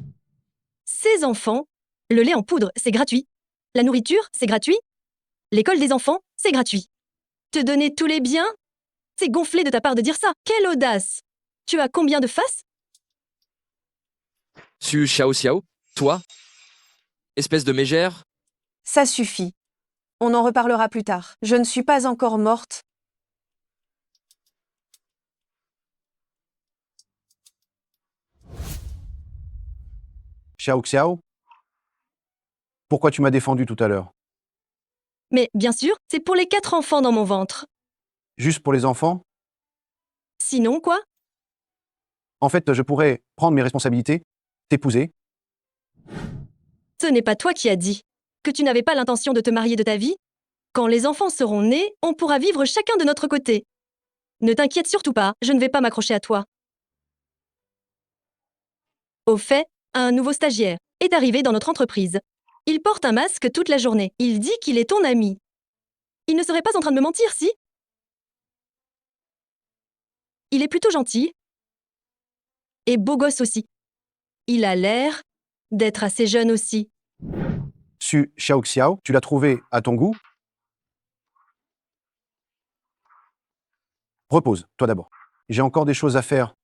Ces enfants, le lait en poudre, c'est gratuit. La nourriture, c'est gratuit. L'école des enfants, c'est gratuit. Te donner tous les biens? C'est gonflé de ta part de dire ça. Quelle audace! Tu as combien de faces? Su Xiao Xiao, toi? Espèce de mégère? Ça suffit. On en reparlera plus tard. Je ne suis pas encore morte. Xiao Xiao, pourquoi tu m'as défendu tout à l'heure? Mais bien sûr, c'est pour les 4 enfants dans mon ventre. Juste pour les enfants? Sinon quoi? En fait, je pourrais prendre mes responsabilités, t'épouser. Ce n'est pas toi qui as dit que tu n'avais pas l'intention de te marier de ta vie. Quand les enfants seront nés, on pourra vivre chacun de notre côté. Ne t'inquiète surtout pas, je ne vais pas m'accrocher à toi. Au fait, un nouveau stagiaire est arrivé dans notre entreprise. Il porte un masque toute la journée. Il dit qu'il est ton ami. Il ne serait pas en train de me mentir, si? Il est plutôt gentil. Et beau gosse aussi. Il a l'air d'être assez jeune aussi. Su Xiao Xiao, tu l'as trouvé à ton goût? Repose, toi d'abord. J'ai encore des choses à faire.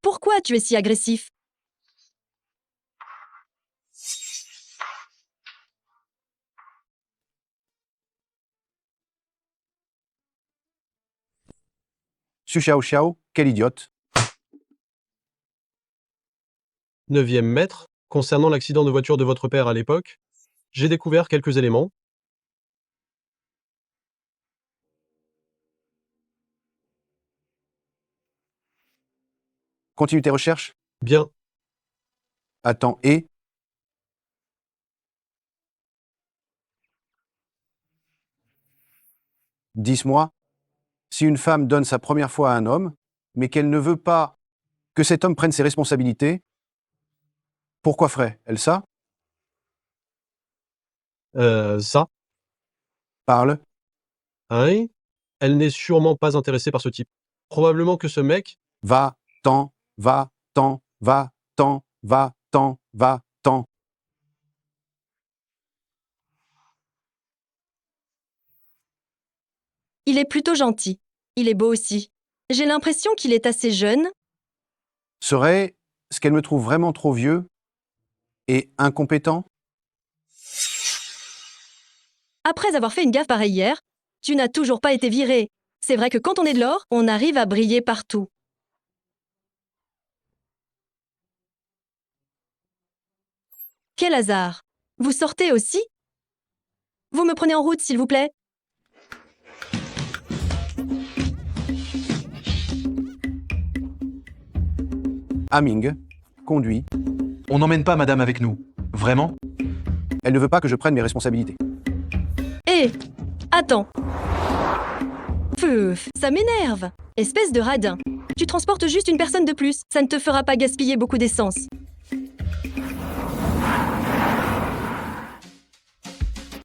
Pourquoi tu es si agressif? Su Xiao Xiao, quel idiote. 9e maître, concernant l'accident de voiture de votre père à l'époque, j'ai découvert quelques éléments. Continue tes recherches? Bien. Attends, et? Dis-moi, si une femme donne sa première fois à un homme, mais qu'elle ne veut pas que cet homme prenne ses responsabilités, pourquoi ferait-elle ça? Ça. Parle. Hein? Elle n'est sûrement pas intéressée par ce type. Probablement que ce mec... Va-t'en, va-t'en, va-t'en, va-t'en, va-t'en. Il est plutôt gentil. Il est beau aussi. J'ai l'impression qu'il est assez jeune. Serait ce qu'elle me trouve vraiment trop vieux et incompétent? Après avoir fait une gaffe pareille hier, tu n'as toujours pas été viré. C'est vrai que quand on est de l'or, on arrive à briller partout. Quel hasard! Vous sortez aussi? Vous me prenez en route, s'il vous plaît? Aming, conduis. On n'emmène pas madame avec nous. Vraiment? Elle ne veut pas que je prenne mes responsabilités. Hé! Attends! Pfff, ça m'énerve! Espèce de radin. Tu transportes juste une personne de plus, ça ne te fera pas gaspiller beaucoup d'essence.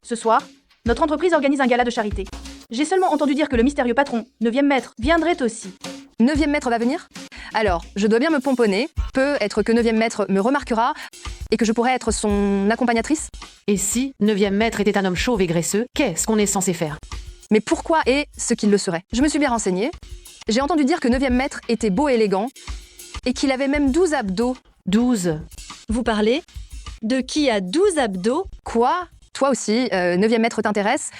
Ce soir, notre entreprise organise un gala de charité. J'ai seulement entendu dire que le mystérieux patron, 9e maître, viendrait aussi. 9e maître va venir? Alors, je dois bien me pomponner. Peut-être que 9e maître me remarquera et que je pourrais être son accompagnatrice? Et si 9e maître était un homme chauve et graisseux, qu'est-ce qu'on est censé faire? Mais pourquoi est-ce qu'il le serait? Je me suis bien renseignée. J'ai entendu dire que 9e maître était beau et élégant et qu'il avait même 12 abdos. 12? Vous parlez de qui a 12 abdos? Quoi? Toi aussi, 9e maître t'intéresse?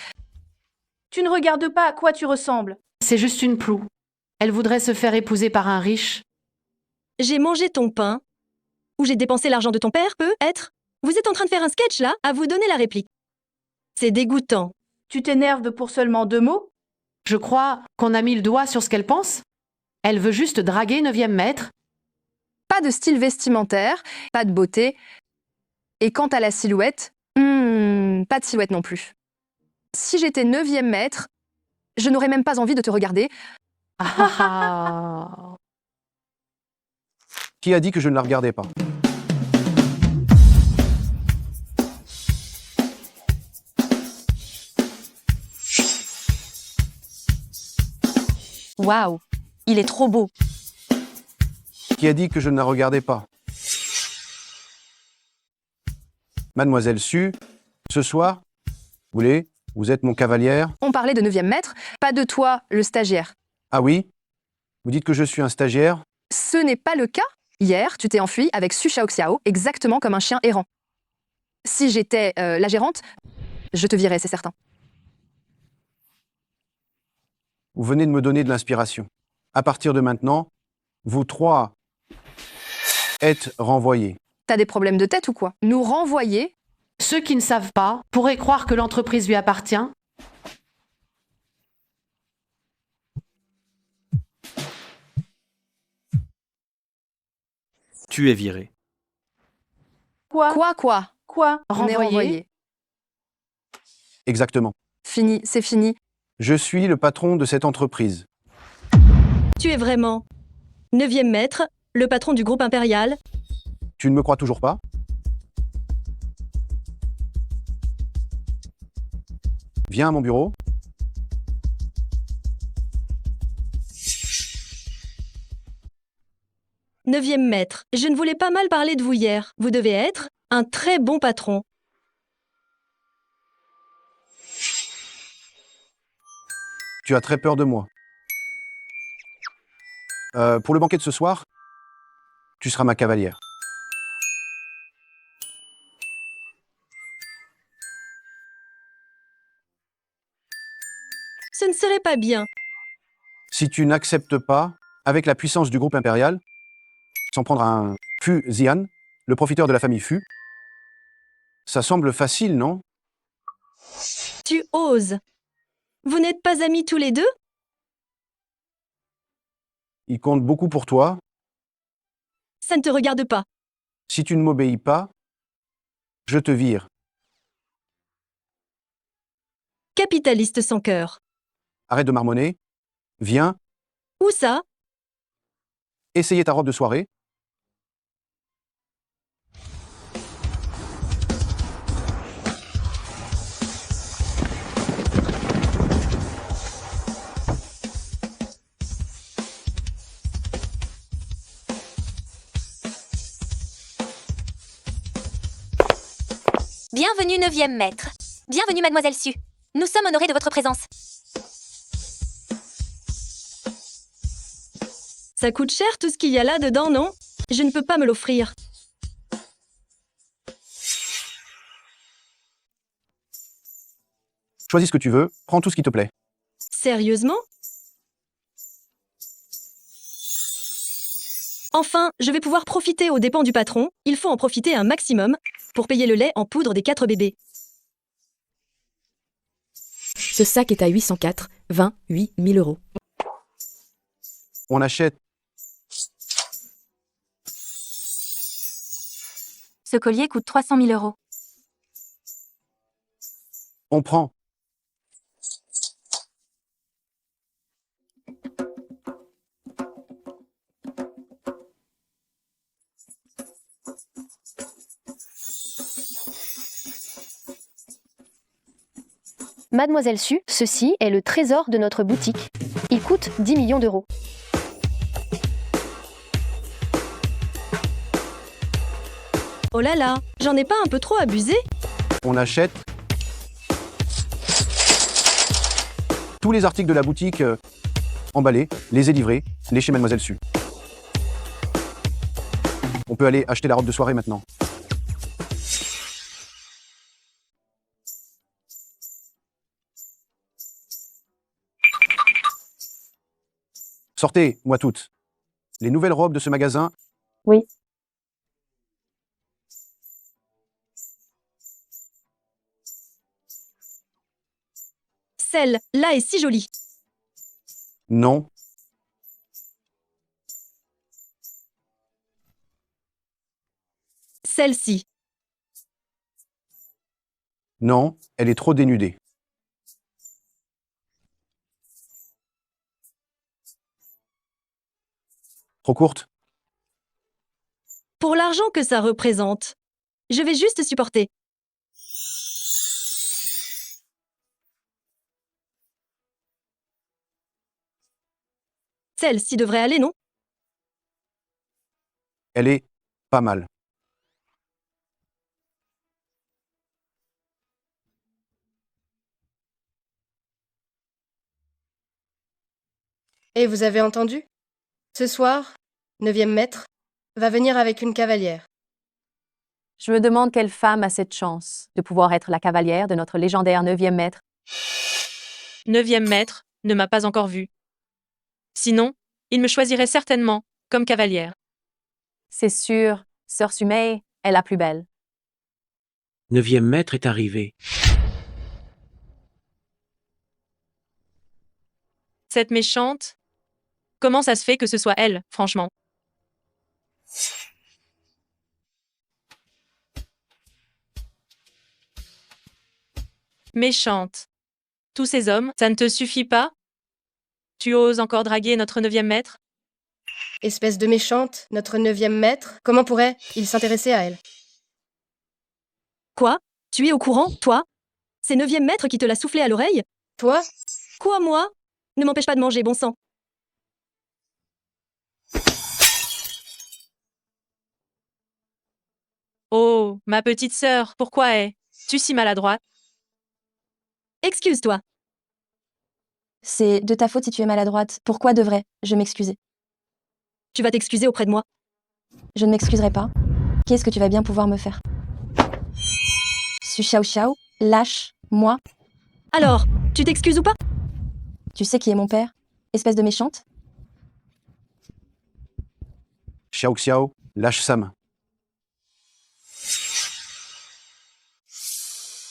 Tu ne regardes pas à quoi tu ressembles. C'est juste une ploue. Elle voudrait se faire épouser par un riche. J'ai mangé ton pain. Ou j'ai dépensé l'argent de ton père, peut-être. Vous êtes en train de faire un sketch là? À vous donner la réplique. C'est dégoûtant. Tu t'énerves pour seulement 2 mots? Je crois qu'on a mis le doigt sur ce qu'elle pense. Elle veut juste draguer 9e maître. Pas de style vestimentaire, pas de beauté. Et quant à la silhouette, pas de silhouette non plus. Si j'étais 9e maître, je n'aurais même pas envie de te regarder. Qui a dit que je ne la regardais pas? Waouh, il est trop beau. Qui a dit que je ne la regardais pas? Mademoiselle Su, ce soir, vous êtes mon cavalière? On parlait de 9e maître, pas de toi, le stagiaire. Ah oui? Vous dites que je suis un stagiaire? Ce n'est pas le cas. Hier, tu t'es enfui avec Su Shaoxiao, exactement comme un chien errant. Si j'étais la gérante, je te virais, c'est certain. Vous venez de me donner de l'inspiration. À partir de maintenant, vous 3 êtes renvoyés. T'as des problèmes de tête ou quoi? Nous renvoyer? Ceux qui ne savent pas pourraient croire que l'entreprise lui appartient. Tu es viré. Quoi? On est renvoyé. Exactement. Fini, c'est fini. Je suis le patron de cette entreprise. Tu es vraiment 9e maître, le patron du groupe impérial. Tu ne me crois toujours pas? Viens à mon bureau. Neuvième maître, je ne voulais pas mal parler de vous hier. Vous devez être un très bon patron. Tu as très peur de moi. Pour le banquet de ce soir, tu seras ma cavalière. Ce ne serait pas bien. Si tu n'acceptes pas, avec la puissance du groupe impérial, s'en prendre à un Fu Zian, le profiteur de la famille Fu, ça semble facile, non? Tu oses. Vous n'êtes pas amis tous les deux? Il compte beaucoup pour toi. Ça ne te regarde pas. Si tu ne m'obéis pas, je te vire. Capitaliste sans cœur. Arrête de marmonner. Viens, Où ça? essayer ta robe de soirée. Bienvenue 9e maître. Bienvenue mademoiselle Su. Nous sommes honorés de votre présence. Ça coûte cher tout ce qu'il y a là dedans, non? Je ne peux pas me l'offrir. Choisis ce que tu veux, prends tout ce qui te plaît. Sérieusement? Enfin, je vais pouvoir profiter aux dépens du patron. Il faut en profiter un maximum pour payer le lait en poudre des 4 bébés. Ce sac est à 828 000 €. On achète. Ce collier coûte 300 000 €. On prend. Mademoiselle Su, ceci est le trésor de notre boutique. Il coûte 10 millions d'euros. Oh là là, j'en ai pas un peu trop abusé? On achète tous les articles de la boutique emballés, les est livrés, les chez Mademoiselle Su. On peut aller acheter la robe de soirée maintenant. Sortez, moi toutes. Les nouvelles robes de ce magasin, Oui. Celle-là est si jolie. non. Celle-ci. Non, elle est trop dénudée. Trop courte? Pour l'argent que ça représente, je vais juste supporter. Celle-ci devrait aller, non? Elle est pas mal. Et vous avez entendu? Ce soir, 9e maître va venir avec une cavalière. Je me demande quelle femme a cette chance de pouvoir être la cavalière de notre légendaire 9e maître. 9e maître ne m'a pas encore vue. Sinon, il me choisirait certainement comme cavalière. C'est sûr, Sœur Sumei est la plus belle. 9e maître est arrivé. Cette méchante, comment ça se fait que ce soit elle, franchement? Méchante. Tous ces hommes, ça ne te suffit pas? Tu oses encore draguer notre 9e maître? Espèce de méchante, notre 9e maître, comment pourrait-il s'intéresser à elle? Quoi? Tu es au courant, toi? C'est 9e maître qui te l'a soufflé à l'oreille? Toi? Quoi, moi? Ne m'empêche pas de manger, bon sang. Oh, ma petite sœur, pourquoi es-tu si maladroite? Excuse-toi. C'est de ta faute si tu es maladroite. Pourquoi devrais-je m'excuser? Tu vas t'excuser auprès de moi. Je ne m'excuserai pas. Qu'est-ce que tu vas bien pouvoir me faire? Su Xiao Xiao, lâche-moi. Alors, tu t'excuses ou pas? Tu sais qui est mon père? Espèce de méchante? Xiao Xiao, lâche sa main.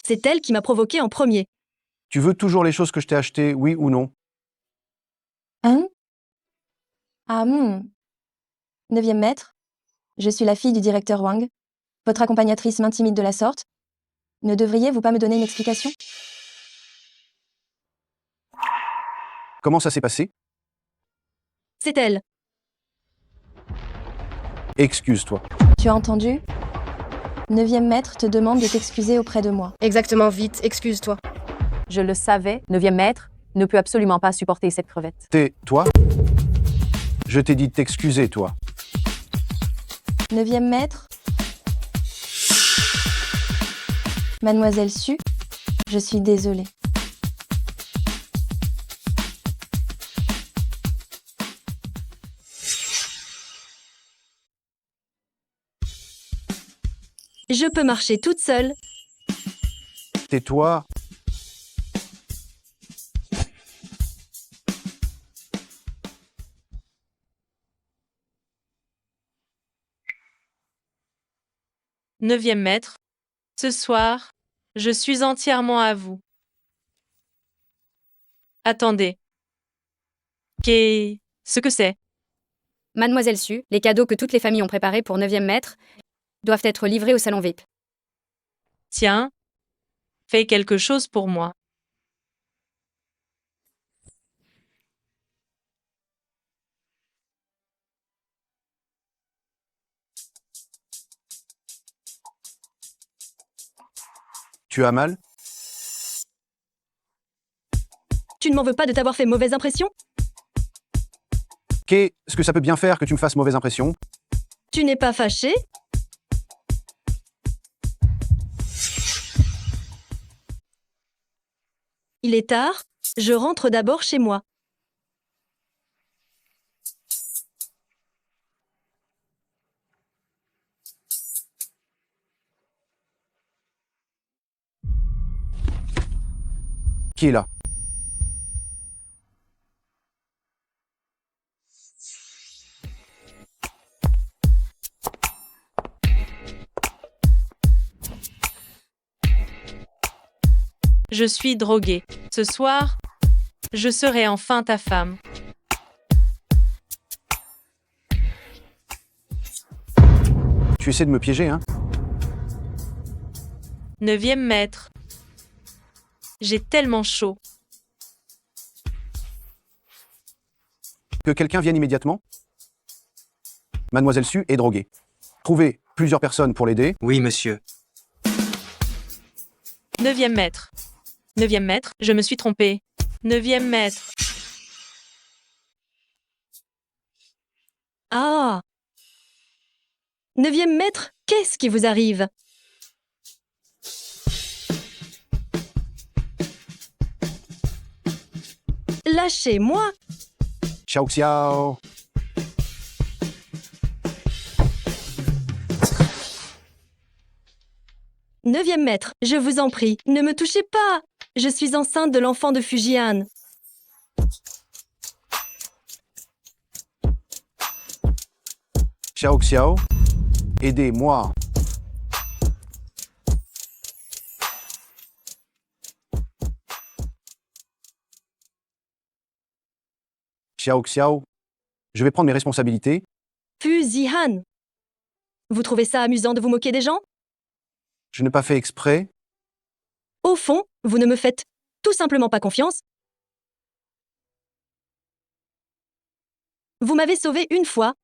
C'est elle qui m'a provoqué en premier. Tu veux toujours les choses que je t'ai achetées, oui ou non? Hein? Ah, 9e maître? Je suis la fille du directeur Wang. Votre accompagnatrice m'intimide de la sorte. Ne devriez-vous pas me donner une explication? Comment ça s'est passé? C'est elle. Excuse-toi. Tu as entendu? 9e maître te demande de t'excuser auprès de moi. Exactement, vite, excuse-toi. Je le savais, 9e maître ne peut absolument pas supporter cette crevette. Toi? Je t'ai dit de t'excuser, toi. 9e maître? Mademoiselle Su, je suis désolée. Je peux marcher toute seule. Tais-toi. Neuvième maître. Ce soir, je suis entièrement à vous. Attendez. Qu'est-ce que c'est? Mademoiselle Su, les cadeaux que toutes les familles ont préparés pour 9e maître doivent être livrés au salon VIP. Tiens, fais quelque chose pour moi. Tu as mal? Tu ne m'en veux pas de t'avoir fait mauvaise impression? Qu'est-ce que ça peut bien faire que tu me fasses mauvaise impression? Tu n'es pas fâché? Il est tard, je rentre d'abord chez moi. Qui est là? Je suis droguée. Ce soir, je serai enfin ta femme. Tu essaies de me piéger, hein? 9e maître. J'ai tellement chaud. Que quelqu'un vienne immédiatement? Mademoiselle Su est droguée. Trouvez plusieurs personnes pour l'aider. Oui, monsieur. 9e maître. 9e maître, je me suis trompée. 9e maître. Ah! 9e maître, qu'est-ce qui vous arrive? Lâchez-moi! Xiao Xiao. Neuvième maître, je vous en prie, ne me touchez pas! Je suis enceinte de l'enfant de Fujian. Xiao Xiao, aidez-moi. Xiao Xiao, je vais prendre mes responsabilités. Fujian! Vous trouvez ça amusant de vous moquer des gens? Je n'ai pas fait exprès. Au fond, vous ne me faites tout simplement pas confiance. Vous m'avez sauvé une fois,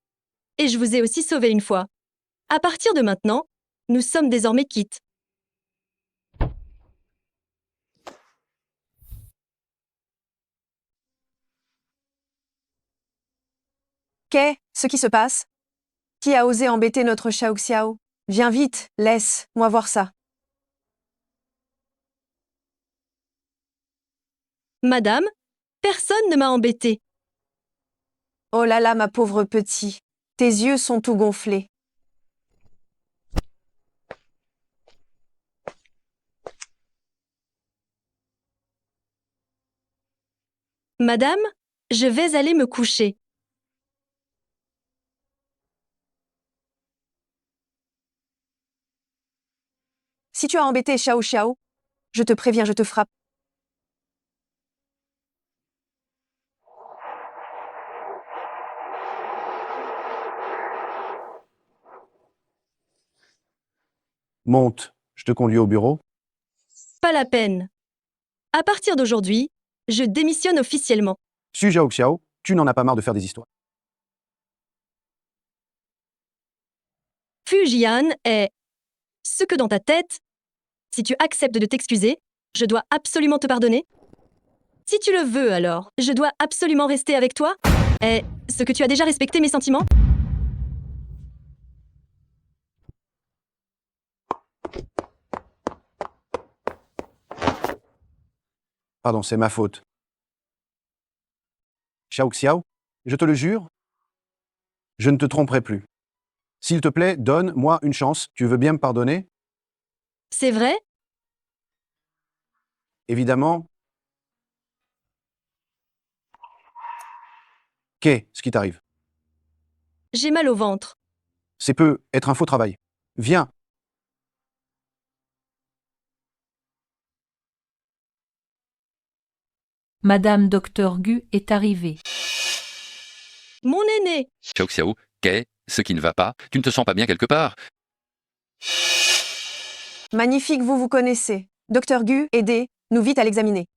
et je vous ai aussi sauvé une fois. À partir de maintenant, nous sommes désormais quittes. Qu'est-ce qui se passe? Qui a osé embêter notre Xiao Xiao? Viens vite, laisse-moi voir ça. Madame, personne ne m'a embêtée. Oh là là, ma pauvre petit, tes yeux sont tout gonflés. Madame, je vais aller me coucher. Si tu as embêté Xiao Xiao, je te préviens, je te frappe. Monte, je te conduis au bureau. Pas la peine. À partir d'aujourd'hui, je démissionne officiellement. Su Xiao Xiao, tu n'en as pas marre de faire des histoires. Fujian est ce que dans ta tête. Si tu acceptes de t'excuser, je dois absolument te pardonner. Si tu le veux alors, je dois absolument rester avec toi. Est-ce que tu as déjà respecté mes sentiments? Pardon, c'est ma faute. Xiao Xiao, je te le jure, je ne te tromperai plus. S'il te plaît, donne-moi une chance. Tu veux bien me pardonner? C'est vrai? Évidemment. Qu'est-ce qui t'arrive? J'ai mal au ventre. C'est peut être un faux travail. Viens. Madame Docteur Gu est arrivée. Mon aîné! Xiao Xiao, qu'est-ce qui ne va pas? Tu ne te sens pas bien quelque part? Magnifique, vous vous connaissez. Docteur Gu, aidez-nous vite à l'examiner.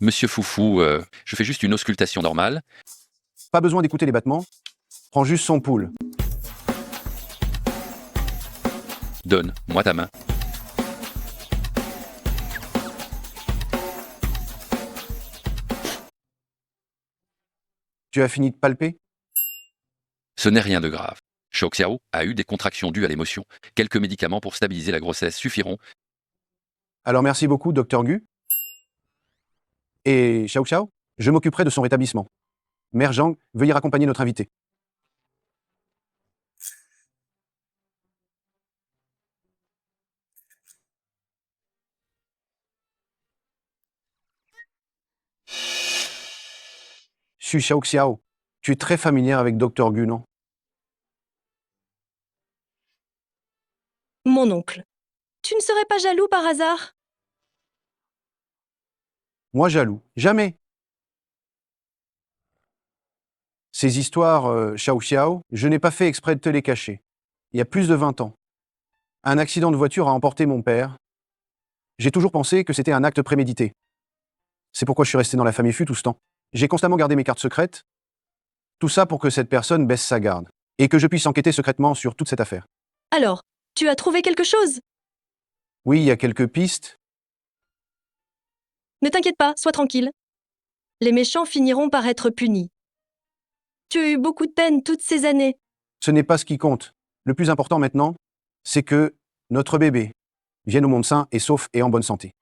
Monsieur Foufou, je fais juste une auscultation normale. Pas besoin d'écouter les battements. Prends juste son pouls. Donne-moi ta main. Tu as fini de palper? Ce n'est rien de grave. Xiao Xiao a eu des contractions dues à l'émotion. Quelques médicaments pour stabiliser la grossesse suffiront. Alors merci beaucoup, Docteur Gu. Et Xiao Xiao, je m'occuperai de son rétablissement. Mère Zhang, veuillez raccompagner notre invité. Su Xiao, tu es très familière avec Dr Gu, non? Mon oncle. Tu ne serais pas jaloux par hasard? Moi jaloux. Jamais. Ces histoires, Xiao, je n'ai pas fait exprès de te les cacher. Il y a plus de 20 ans. Un accident de voiture a emporté mon père. J'ai toujours pensé que c'était un acte prémédité. C'est pourquoi je suis resté dans la famille Fu tout ce temps. J'ai constamment gardé mes cartes secrètes. Tout ça pour que cette personne baisse sa garde. Et que je puisse enquêter secrètement sur toute cette affaire. Alors, tu as trouvé quelque chose? Oui, il y a quelques pistes. Ne t'inquiète pas, sois tranquille. Les méchants finiront par être punis. Tu as eu beaucoup de peine toutes ces années. Ce n'est pas ce qui compte. Le plus important maintenant, c'est que notre bébé vienne au monde sain et sauf et en bonne santé.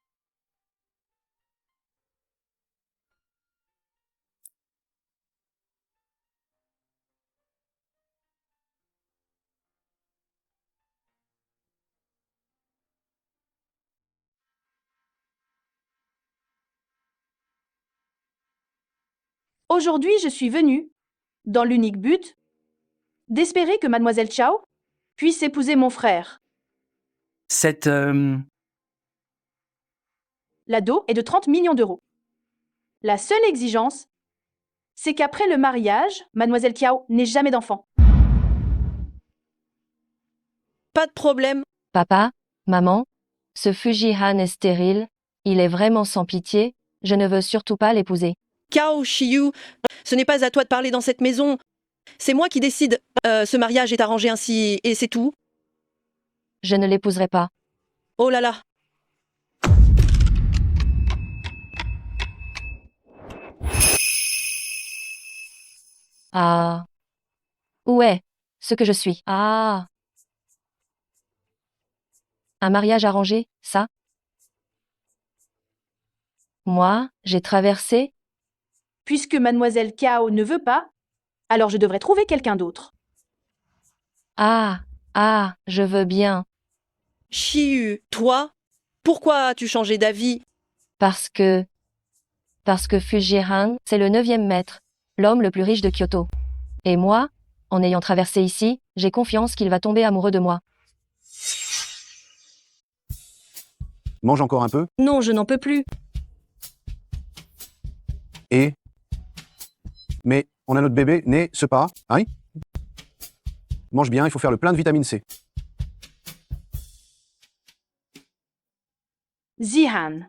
Aujourd'hui, je suis venue dans l'unique but d'espérer que mademoiselle Chao puisse épouser mon frère. L'ado est de 30 millions d'euros. La seule exigence, c'est qu'après le mariage, mademoiselle Kiao n'ait jamais d'enfant. Pas de problème. Papa, maman, ce Fujihan est stérile, il est vraiment sans pitié, je ne veux surtout pas l'épouser. Kao Shiyu, ce n'est pas à toi de parler dans cette maison. C'est moi qui décide. Ce mariage est arrangé ainsi et c'est tout. Je ne l'épouserai pas. Oh là là. Ah. Où est ce que je suis? Ah. Un mariage arrangé, ça? Moi, j'ai traversé. Puisque mademoiselle Kiao ne veut pas, alors je devrais trouver quelqu'un d'autre. Ah, je veux bien. Shiyu, toi, pourquoi as-tu changé d'avis? Parce que Fujihan, c'est le 9e maître, l'homme le plus riche de Kyoto. Et moi, en ayant traversé ici, j'ai confiance qu'il va tomber amoureux de moi. Mange encore un peu? Non, je n'en peux plus. Et... Mais on a notre bébé né, ce pas, hein? Mange bien, il faut faire le plein de vitamine C. Zihan.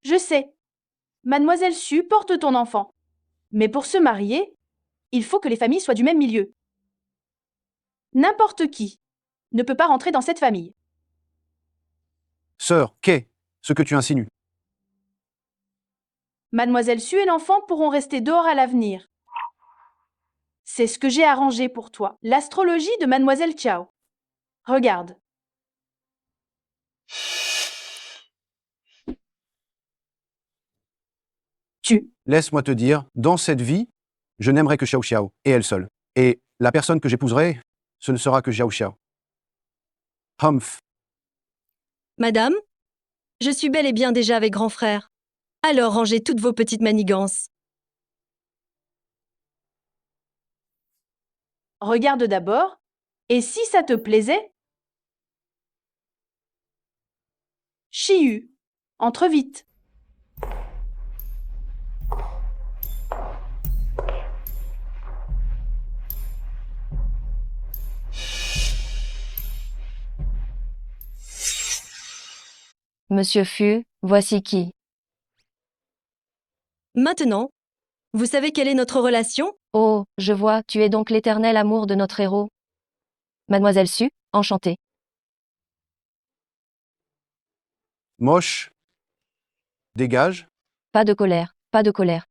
Je sais. Mademoiselle Su porte ton enfant. Mais pour se marier, il faut que les familles soient du même milieu. N'importe qui ne peut pas rentrer dans cette famille. Sœur, qu'est ce que tu insinues? Mademoiselle Su et l'enfant pourront rester dehors à l'avenir. C'est ce que j'ai arrangé pour toi. L'astrologie de mademoiselle Chao. Regarde. Laisse-moi te dire, dans cette vie, je n'aimerai que Xiao Xiao, et elle seule. Et la personne que j'épouserai, ce ne sera que Xiao Xiao. Humph. Madame, je suis bel et bien déjà avec grand frère. Alors rangez toutes vos petites manigances. Regarde d'abord, et si ça te plaisait, Shiyu, entre vite. Monsieur Fu, voici qui. Maintenant, vous savez quelle est notre relation? Oh, je vois, tu es donc l'éternel amour de notre héros. Mademoiselle Su, enchantée. Moche. Dégage. Pas de colère, pas de colère.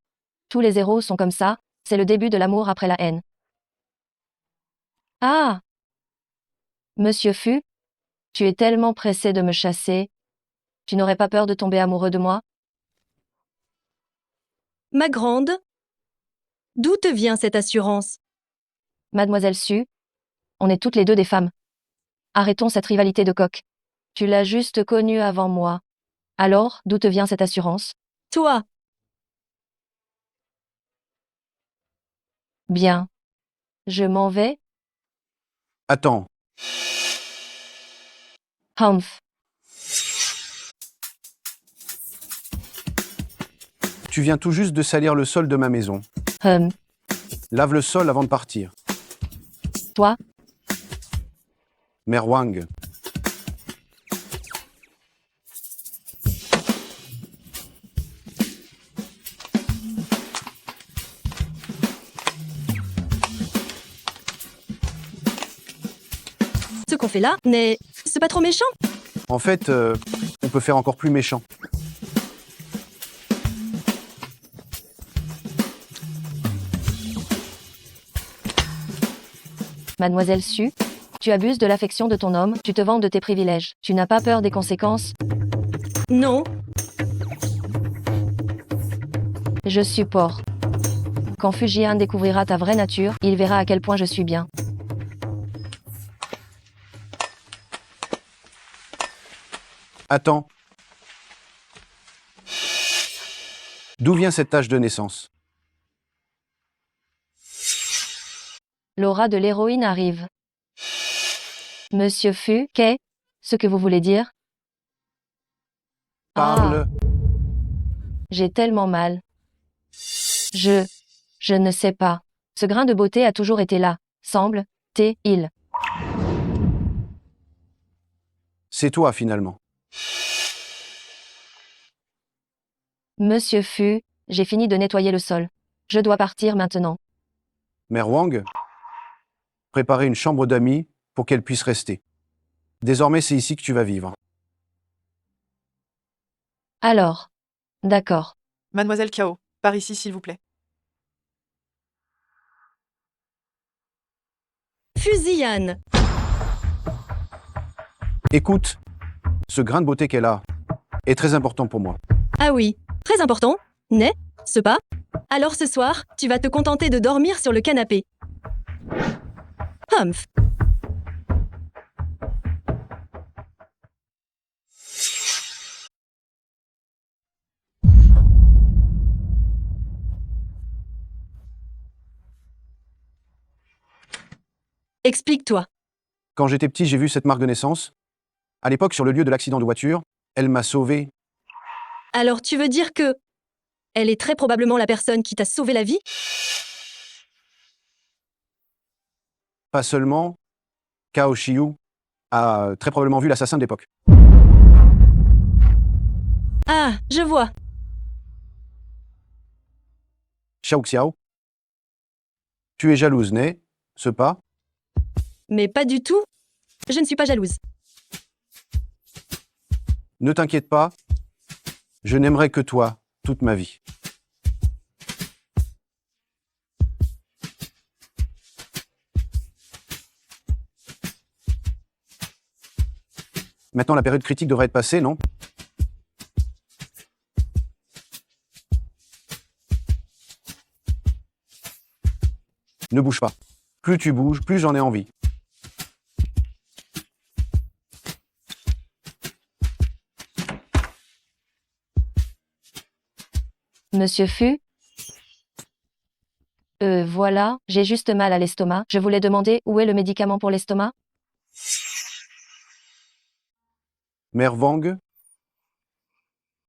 Tous les héros sont comme ça, c'est le début de l'amour après la haine. Ah! Monsieur Fu, tu es tellement pressé de me chasser. Tu n'aurais pas peur de tomber amoureux de moi? Ma grande, d'où te vient cette assurance? Mademoiselle Su, on est toutes les deux des femmes. Arrêtons cette rivalité de coq. Tu l'as juste connue avant moi. Alors, d'où te vient cette assurance? Toi! Bien. Je m'en vais. Attends, Humph. tu viens tout juste de salir le sol de ma maison. Lave le sol avant de partir. Toi, Mère Wang. Ce qu'on fait là c'est pas trop méchant. En fait, on peut faire encore plus méchant. Mademoiselle Su, tu abuses de l'affection de ton homme, tu te vantes de tes privilèges. Tu n'as pas peur des conséquences? Non. Je supporte. Quand Fujian découvrira ta vraie nature, il verra à quel point je suis bien. Attends. D'où vient cette tache de naissance? L'aura de l'héroïne arrive. Monsieur Fu, qu'est-ce que vous voulez dire? Parle. J'ai tellement mal. Je ne sais pas. Ce grain de beauté a toujours été là, semble-t-il. C'est toi, finalement. Monsieur Fu, j'ai fini de nettoyer le sol. Je dois partir maintenant. Mère Wang, préparer une chambre d'amis pour qu'elle puisse rester. Désormais, c'est ici que tu vas vivre. Alors. D'accord. Mademoiselle Cao, par ici s'il vous plaît. Fujian. Écoute, ce grain de beauté qu'elle a est très important pour moi. Ah oui, très important, n'est-ce pas? Alors ce soir, tu vas te contenter de dormir sur le canapé. Humph. Explique-toi. Quand j'étais petit, j'ai vu cette marque de naissance. À l'époque, sur le lieu de l'accident de voiture, elle m'a sauvé. Alors tu veux dire que... Elle est très probablement la personne qui t'a sauvé la vie? Pas seulement, Cao Shiyu a très probablement vu l'assassin de l'époque. Ah, je vois. Xiao Xiao, tu es jalouse, n'est-ce pas? Mais pas du tout. Je ne suis pas jalouse. Ne t'inquiète pas, je n'aimerai que toi toute ma vie. Maintenant, la période critique devrait être passée, non? Ne bouge pas. Plus tu bouges, plus j'en ai envie. Monsieur Fu? Voilà, j'ai juste mal à l'estomac. Je voulais demander où est le médicament pour l'estomac? Mère Wang,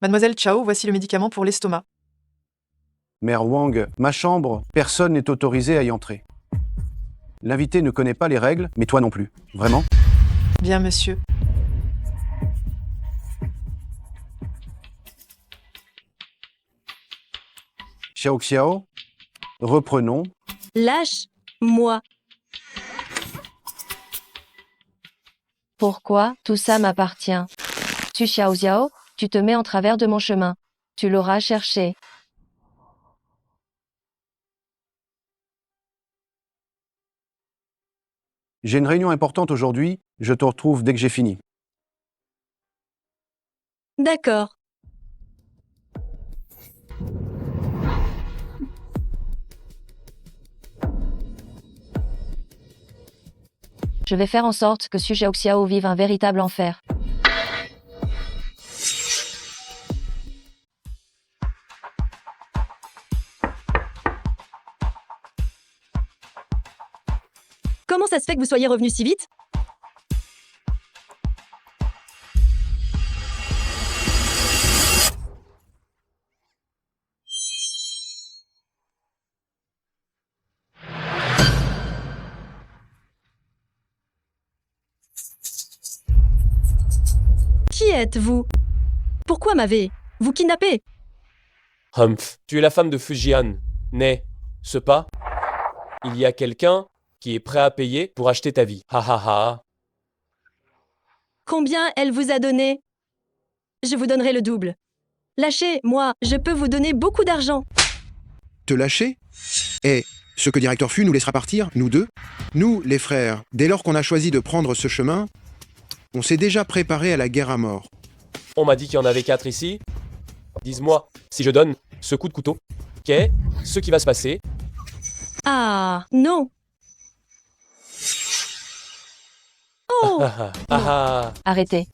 Mademoiselle Chao, voici le médicament pour l'estomac. Mère Wang, ma chambre, personne n'est autorisé à y entrer. L'invité ne connaît pas les règles, mais toi non plus. Vraiment? Bien, monsieur. Xiao Xiao, reprenons. Lâche-moi. Pourquoi tout ça m'appartient? Tu Xiao Xiao, tu te mets en travers de mon chemin. Tu l'auras cherché. J'ai une réunion importante aujourd'hui, je te retrouve dès que j'ai fini. D'accord. Je vais faire en sorte que Su Xiao vive un véritable enfer. ça se fait que vous soyez revenu si vite? Qui êtes-vous? Pourquoi m'avez-vous kidnappé? Humph, tu es la femme de Fujian, n'est-ce pas? Il y a quelqu'un qui est prêt à payer pour acheter ta vie. Ha ha ha. Combien elle vous a donné? Je vous donnerai le double. Lâchez-moi, je peux vous donner beaucoup d'argent. Te lâcher? Et ce que Directeur Fu nous laissera partir, nous deux? Nous, les frères, dès lors qu'on a choisi de prendre ce chemin, on s'est déjà préparé à la guerre à mort. On m'a dit qu'il y en avait 4 ici. Dis-moi, si je donne ce coup de couteau, qu'est-ce qui va se passer? Ah, non. Oh! Ah ah. Arrêtez.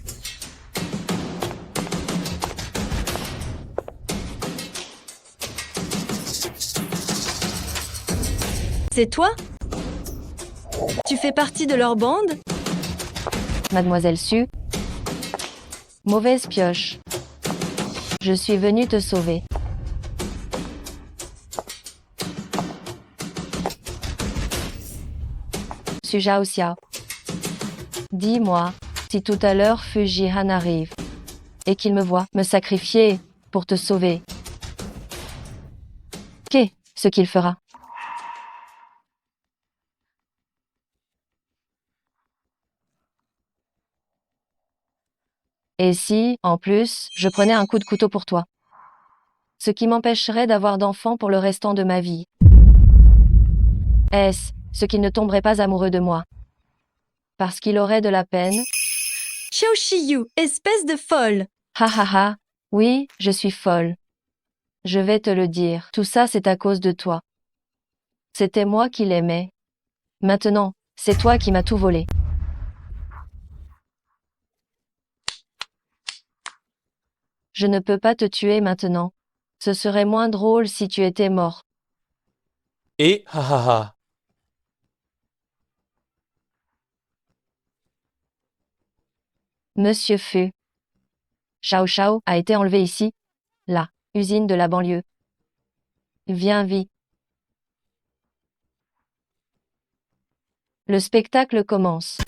C'est toi? Tu fais partie de leur bande? Mademoiselle Su. Mauvaise pioche. Je suis venue te sauver. Su Zhao Xiao. Dis-moi, si tout à l'heure Fujian arrive et qu'il me voit me sacrifier pour te sauver, qu'est-ce qu'il fera? Et si, en plus, je prenais un coup de couteau pour toi? Ce qui m'empêcherait d'avoir d'enfants pour le restant de ma vie. Est-ce ce qu'il ne tomberait pas amoureux de moi? Parce qu'il aurait de la peine? Xiao Shiyu, espèce de folle! Ha ha ha, oui, je suis folle. Je vais te le dire, tout ça c'est à cause de toi. C'était moi qui l'aimais. Maintenant, c'est toi qui m'as tout volé. Je ne peux pas te tuer maintenant. Ce serait moins drôle si tu étais mort. Et ha ha ha. Monsieur Fu. Xiao Xiao a été enlevé ici. La usine de la banlieue. Viens vite. Le spectacle commence.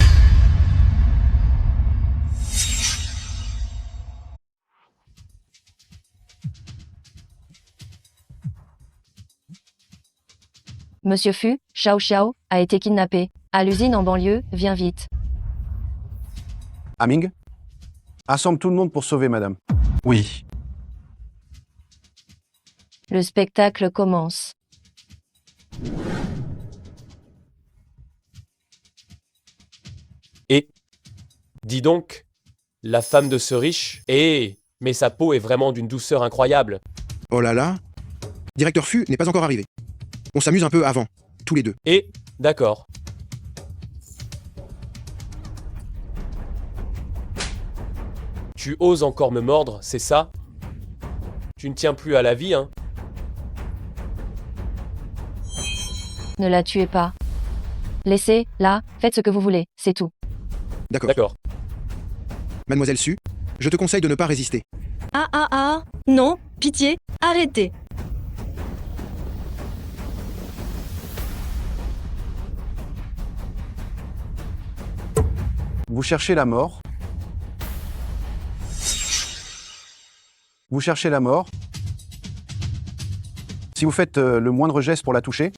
Monsieur Fu, Xiao Xiao, a été kidnappé. À l'usine en banlieue, viens vite. Aming? Assemble tout le monde pour sauver madame. Oui. Le spectacle commence. Et, dis donc, la femme de ce riche, mais sa peau est vraiment d'une douceur incroyable. Oh là là. Directeur Fu n'est pas encore arrivé. On s'amuse un peu avant, tous les deux. Et, d'accord. Tu oses encore me mordre, c'est ça? Tu ne tiens plus à la vie, hein? Ne la tuez pas. Laissez-la, faites ce que vous voulez, c'est tout. D'accord. Mademoiselle Su, je te conseille de ne pas résister. Ah, non, pitié, arrêtez. Vous cherchez la mort. Vous cherchez la mort. Si vous faites le moindre geste pour la toucher,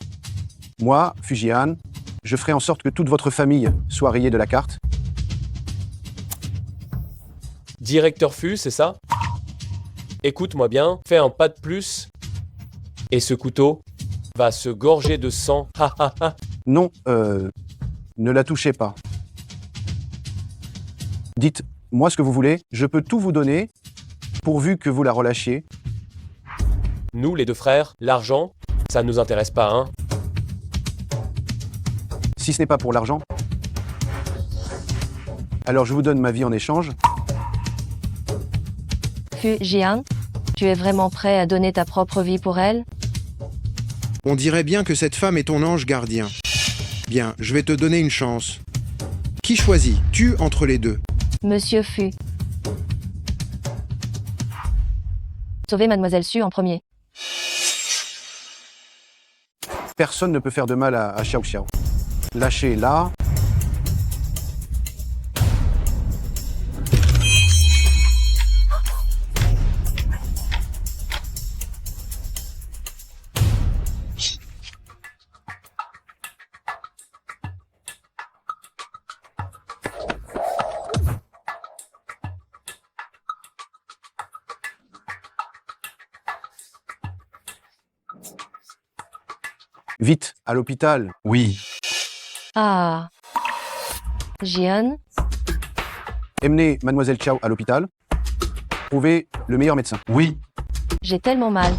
moi, Fujian, je ferai en sorte que toute votre famille soit rayée de la carte. Directeur Fu, c'est ça? Écoute-moi bien, fais un pas de plus. Et ce couteau va se gorger de sang. Ha ha ha. Non, ne la touchez pas. Dites, moi ce que vous voulez, je peux tout vous donner, pourvu que vous la relâchiez. Nous, les deux frères, l'argent, ça ne nous intéresse pas, hein? Si ce n'est pas pour l'argent, alors je vous donne ma vie en échange. Fujian, tu es vraiment prêt à donner ta propre vie pour elle? On dirait bien que cette femme est ton ange gardien. Bien, je vais te donner une chance. Qui choisis-tu entre les deux? Monsieur Fu. Sauvez Mademoiselle Su en premier. Personne ne peut faire de mal à Xiao Xiao. Lâchez là. Vite, à l'hôpital. Oui. Ah. Jian, Emmenez Mademoiselle Xiao à l'hôpital. Trouvez le meilleur médecin. Oui. j'ai tellement mal.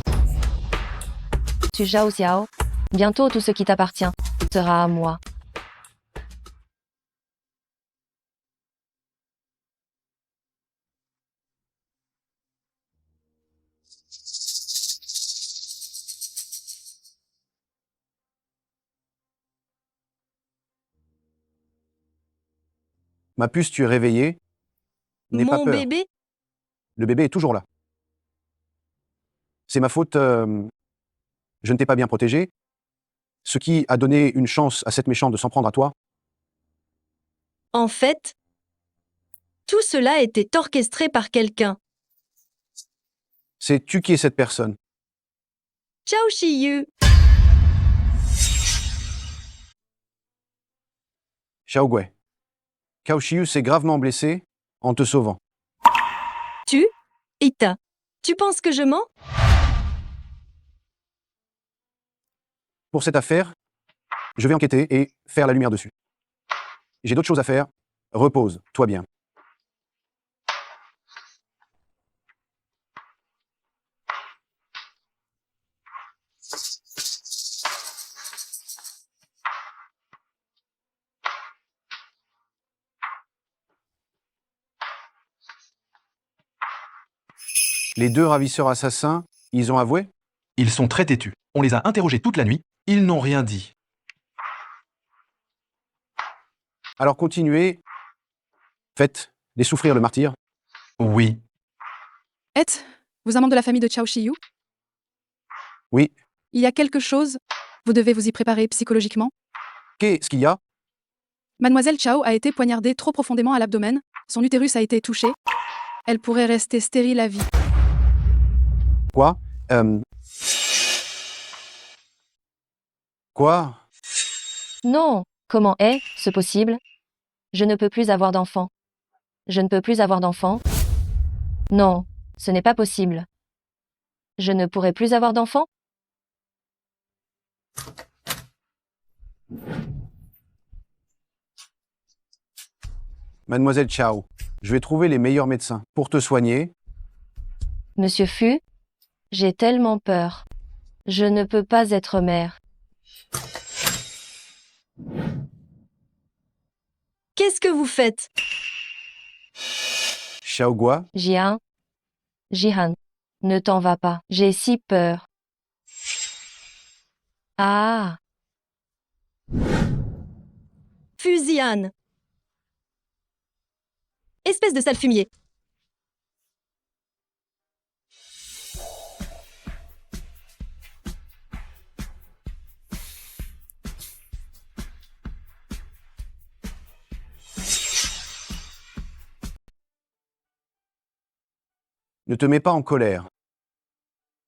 Tu Zhao Xiao, bientôt tout ce qui t'appartient sera à moi. Ma puce, tu es réveillée. N'aie pas Mon peur. bébé? Le bébé est toujours là. C'est ma faute. Je ne t'ai pas bien protégé. Ce qui a donné une chance à cette méchante de s'en prendre à toi. En fait, tout cela était orchestré par quelqu'un. C'est tu qui es cette personne. Zhao Shiyu. Xiao Gui. Cao Shiyu s'est gravement blessé en te sauvant. Tu? Ita. Tu penses que je mens? Pour cette affaire, je vais enquêter et faire la lumière dessus. J'ai d'autres choses à faire. Repose-toi bien. Les deux ravisseurs assassins, ils ont avoué? Ils sont très têtus. On les a interrogés toute la nuit. Ils n'ont rien dit. Alors continuez. Faites-les souffrir le martyr. Oui. Êtes, vous un membre de la famille de Zhao Shiyu? Oui. Il y a quelque chose? Vous devez vous y préparer psychologiquement? Qu'est-ce qu'il y a? Mademoiselle Chao a été poignardée trop profondément à l'abdomen. Son utérus a été touché. Elle pourrait rester stérile à vie. Quoi? Quoi? Non, comment est-ce possible? Je ne peux plus avoir d'enfant. Je ne peux plus avoir d'enfant? Non, ce n'est pas possible. Je ne pourrai plus avoir d'enfant? Mademoiselle Chao, je vais trouver les meilleurs médecins pour te soigner. Monsieur Fu, j'ai tellement peur. Je ne peux pas être mère. Qu'est-ce que vous faites? Xiao Gua, Jian, ne t'en va pas. J'ai si peur. Ah, Fusiane. Espèce de sale fumier. ne te mets pas en colère.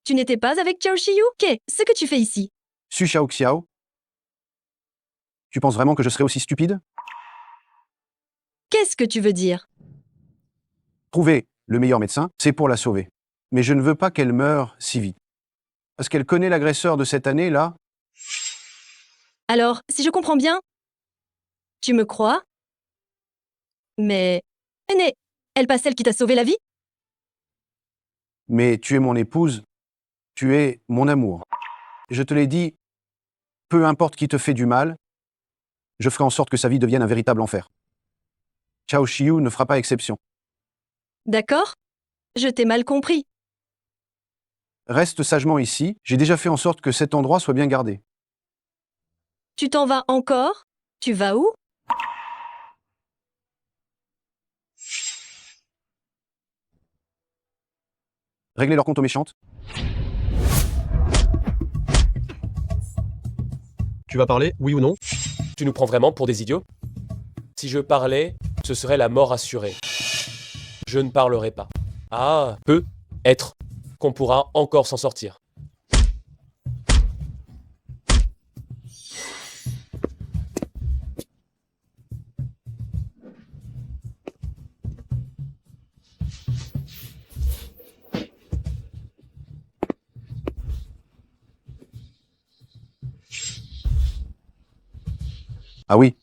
Tu n'étais pas avec Zhao Shiyu? Qu'est-ce que tu fais ici? Su Xiao Xiao, tu penses vraiment que je serais aussi stupide? Qu'est-ce que tu veux dire? Trouver le meilleur médecin, c'est pour la sauver. Mais je ne veux pas qu'elle meure si vite. Parce qu'elle connaît l'agresseur de cette année, là. Alors, si je comprends bien, tu me crois? Mais, elle pas celle qui t'a sauvé la vie? Mais tu es mon épouse, tu es mon amour. Je te l'ai dit, peu importe qui te fait du mal, je ferai en sorte que sa vie devienne un véritable enfer. Zhao Shiyu ne fera pas exception. D'accord? Je t'ai mal compris. Reste sagement ici, j'ai déjà fait en sorte que cet endroit soit bien gardé. Tu t'en vas encore? Tu vas où? Réglez leur compte aux méchantes. Tu vas parler, oui ou non? Tu nous prends vraiment pour des idiots? Si je parlais, ce serait la mort assurée. Je ne parlerai pas. Ah, peut être qu'on pourra encore s'en sortir. Ah oui.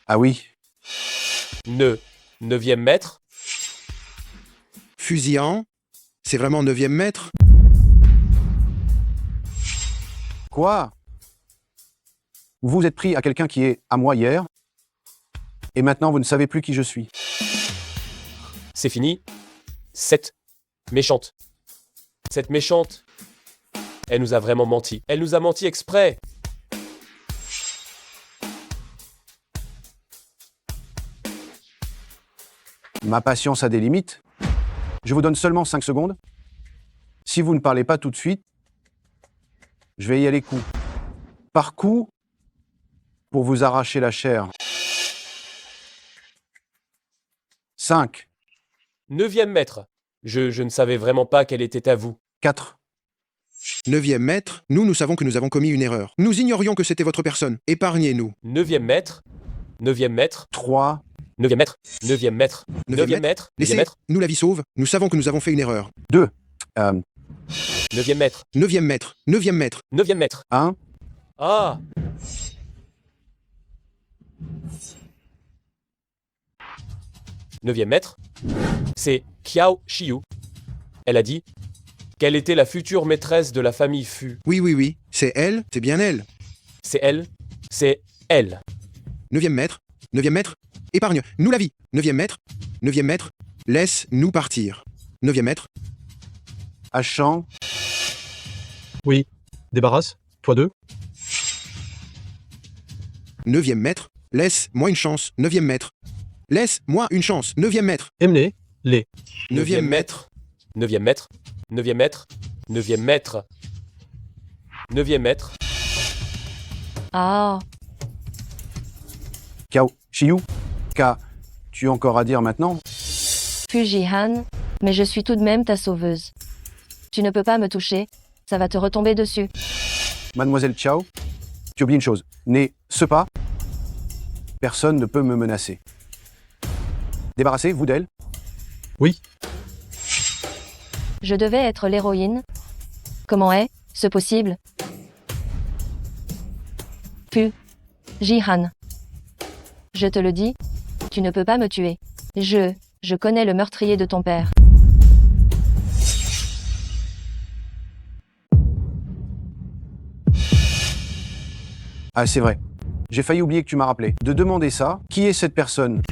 Ah oui. Neuvième maître? Fusillant? C'est vraiment 9e maître? Quoi? Vous vous êtes pris à quelqu'un qui est à moi hier, et maintenant vous ne savez plus qui je suis. C'est fini. Cette méchante. Cette méchante. Elle nous a vraiment menti. Elle nous a menti exprès. Ma patience a des limites. Je vous donne seulement 5 secondes. Si vous ne parlez pas tout de suite, je vais y aller coup par coup pour vous arracher la chair. 5. Neuvième maître. Je ne savais vraiment pas qu'elle était à vous. 4. 9e maître, nous savons que nous avons commis une erreur. Nous ignorions que c'était votre personne. Épargnez-nous. Neuvième maître. Neuvième maître. 3. Neuvième maître. Neuvième maître. Neuvième maître. Laissez, Neuvième maître. nous la vie sauve. Nous savons que nous avons fait une erreur. 2. Neuvième maître. 9e maître. 9e maître. Neuvième maître. 1. Ah! Neuvième maître. C'est Qiao Shiyu. Elle a dit qu'elle était la future maîtresse de la famille Fu. Oui. C'est elle, c'est bien elle. C'est elle. C'est elle. 9e maître. 9e maître. Épargne. Nous la vie. 9e maître. 9e maître. Laisse-nous partir. 9e maître. Hachant. Oui. Débarrasse. Toi deux. 9e maître. Laisse-moi une chance. 9e maître. Laisse-moi une chance. 9e maître. Emmener. Les. 9e maître. Neuvième maître. Neuvième maître. Neuvième maître. Neuvième maître. Ah, Kao. Shiyu. Qu'as-tu encore à dire maintenant? Fujihan, mais je suis tout de même ta sauveuse. Tu ne peux pas me toucher, ça va te retomber dessus. Mademoiselle Chao, tu oublies une chose. Ce pas, personne ne peut me menacer. Débarrassez-vous d'elle? Oui. Je devais être l'héroïne. Comment est-ce possible? Jihan. Je te le dis, tu ne peux pas me tuer. Je connais le meurtrier de ton père. Ah, c'est vrai. J'ai failli oublier que tu m'as rappelé. De demander ça, qui est cette personne?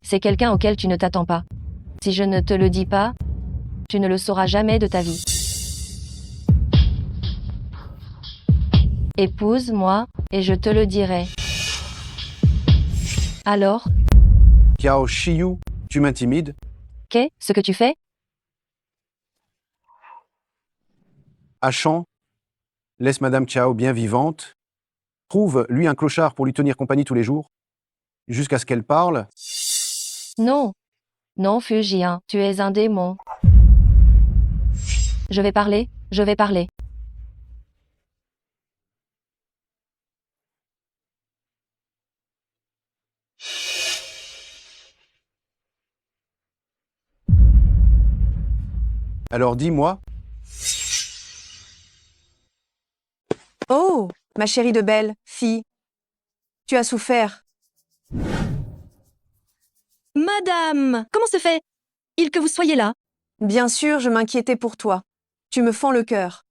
C'est quelqu'un auquel tu ne t'attends pas. Si je ne te le dis pas, tu ne le sauras jamais de ta vie. Épouse-moi, et je te le dirai. Alors, Kao Shiyu, tu m'intimides? qu'est-ce que tu fais? Hachant, laisse Madame Chao bien vivante. Trouve-lui un clochard pour lui tenir compagnie tous les jours, jusqu'à ce qu'elle parle. Non. Non, Fujian, tu es un démon. Je vais parler. Alors dis-moi, Oh, ma chérie de belle fille. Tu as souffert. Madame, comment se fait-il que vous soyez là? Bien sûr, je m'inquiétais pour toi. Tu me fends le cœur.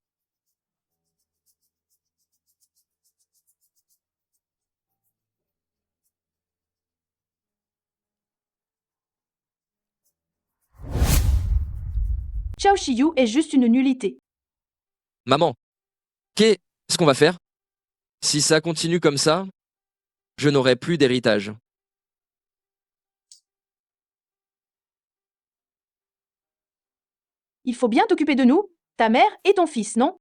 Qiao Shiyu est juste une nullité. Maman, qu'est ce qu'on va faire? Si ça continue comme ça, je n'aurai plus d'héritage. Il faut bien t'occuper de nous, ta mère et ton fils, non?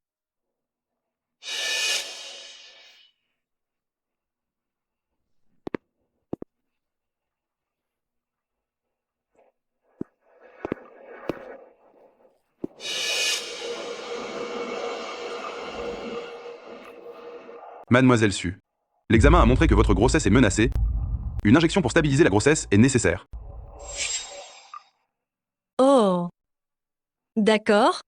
Mademoiselle Su, l'examen a montré que votre grossesse est menacée. Une injection pour stabiliser la grossesse est nécessaire. Oh. D'accord.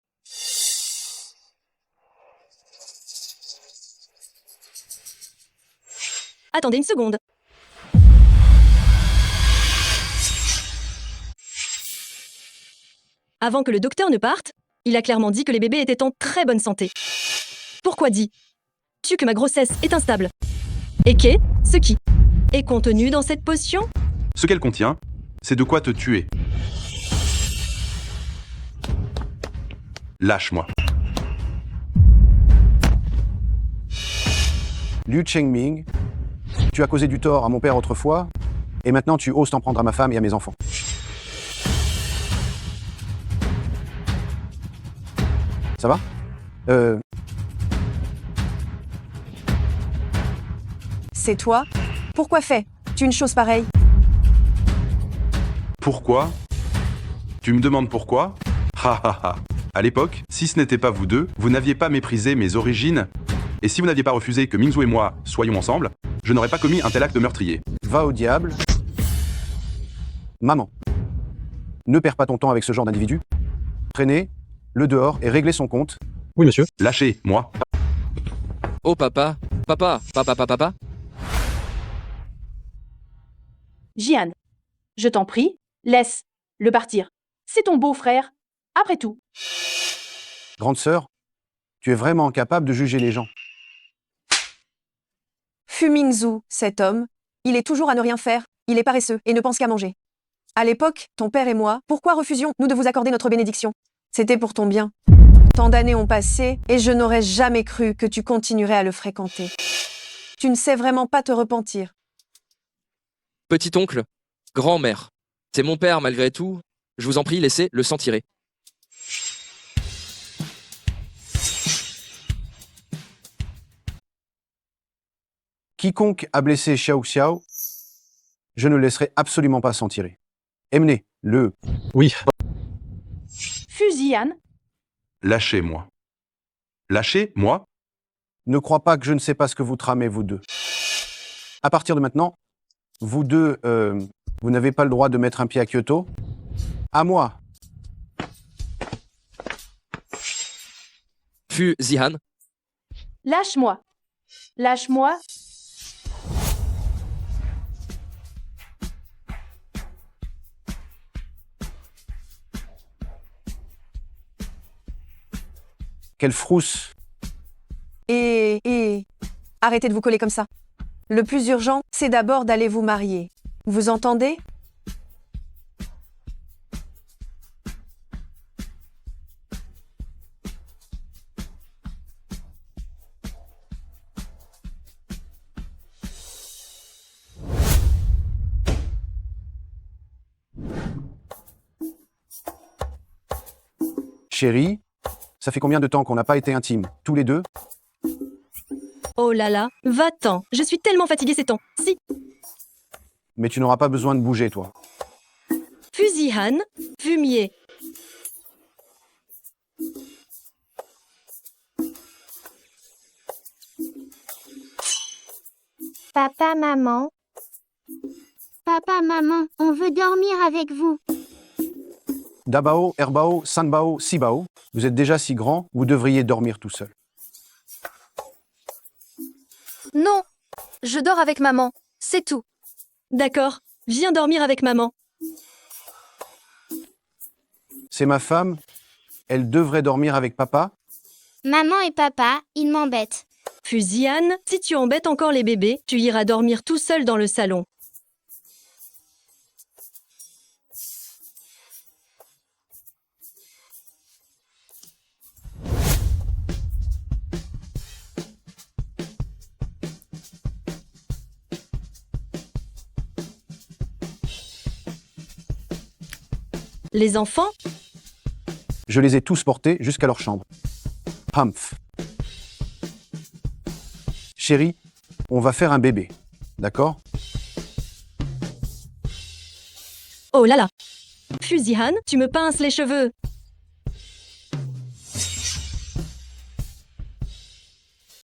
Attendez une seconde. Avant que le docteur ne parte, il a clairement dit que les bébés étaient en très bonne santé. Pourquoi dis-tu que ma grossesse est instable? Et ce qui est contenu dans cette potion? Ce qu'elle contient, c'est de quoi te tuer. Lâche-moi. Liu Chengming, tu as causé du tort à mon père autrefois, et maintenant tu oses t'en prendre à ma femme et à mes enfants. Ça va? C'est toi? Pourquoi fais-tu une chose pareille? Pourquoi? Tu me demandes pourquoi? Ha ha ha. À l'époque, si ce n'était pas vous deux, vous n'aviez pas méprisé mes origines, et si vous n'aviez pas refusé que Mingzhu et moi soyons ensemble, je n'aurais pas commis un tel acte meurtrier. Va au diable. Maman, ne perds pas ton temps avec ce genre d'individu. Prenez-le dehors et réglez son compte. Oui, monsieur. Lâchez-moi. Oh papa, papa. Jian, je t'en prie, laisse-le partir. C'est ton beau-frère, après tout. Grande sœur, tu es vraiment capable de juger les gens. Fu Mingzhu, cet homme, il est toujours à ne rien faire, il est paresseux et ne pense qu'à manger. À l'époque, ton père et moi, pourquoi refusions-nous de vous accorder notre bénédiction? C'était pour ton bien. Tant d'années ont passé et je n'aurais jamais cru que tu continuerais à le fréquenter. Tu ne sais vraiment pas te repentir. Petit oncle, grand-mère, c'est mon père malgré tout. Je vous en prie, laissez le sang tirer. Quiconque a blessé Xiao Xiao, je ne le laisserai absolument pas s'en tirer. Emmenez-le. Oui. Fusiane, Lâchez-moi. Lâchez-moi? Ne crois pas que je ne sais pas ce que vous tramez, vous deux. À partir de maintenant, vous deux, vous n'avez pas le droit de mettre un pied à Kyoto. À moi. Fu Zihan, lâche-moi. Lâche-moi. Quelle frousse. Et... Arrêtez de vous coller comme ça. Le plus urgent, c'est d'abord d'aller vous marier. Vous entendez? Chérie, ça fait combien de temps qu'on n'a pas été intimes, tous les deux? Oh là là, va-t'en. Je suis tellement fatiguée ces temps. Si. Mais tu n'auras pas besoin de bouger, toi. Fusihan, fumier. Papa, maman. Papa, maman, on veut dormir avec vous. Dabao, Erbao, Sanbao, Sibao, vous êtes déjà si grands, vous devriez dormir tout seul. Non, je dors avec maman, c'est tout. D'accord, viens dormir avec maman. C'est ma femme, elle devrait dormir avec papa. Maman et papa, ils m'embêtent. Fusiane, si tu embêtes encore les bébés, tu iras dormir tout seul dans le salon. Les enfants? Je les ai tous portés jusqu'à leur chambre. Humph. Chérie, on va faire un bébé. D'accord? Oh là là! Fusihan, tu me pinces les cheveux.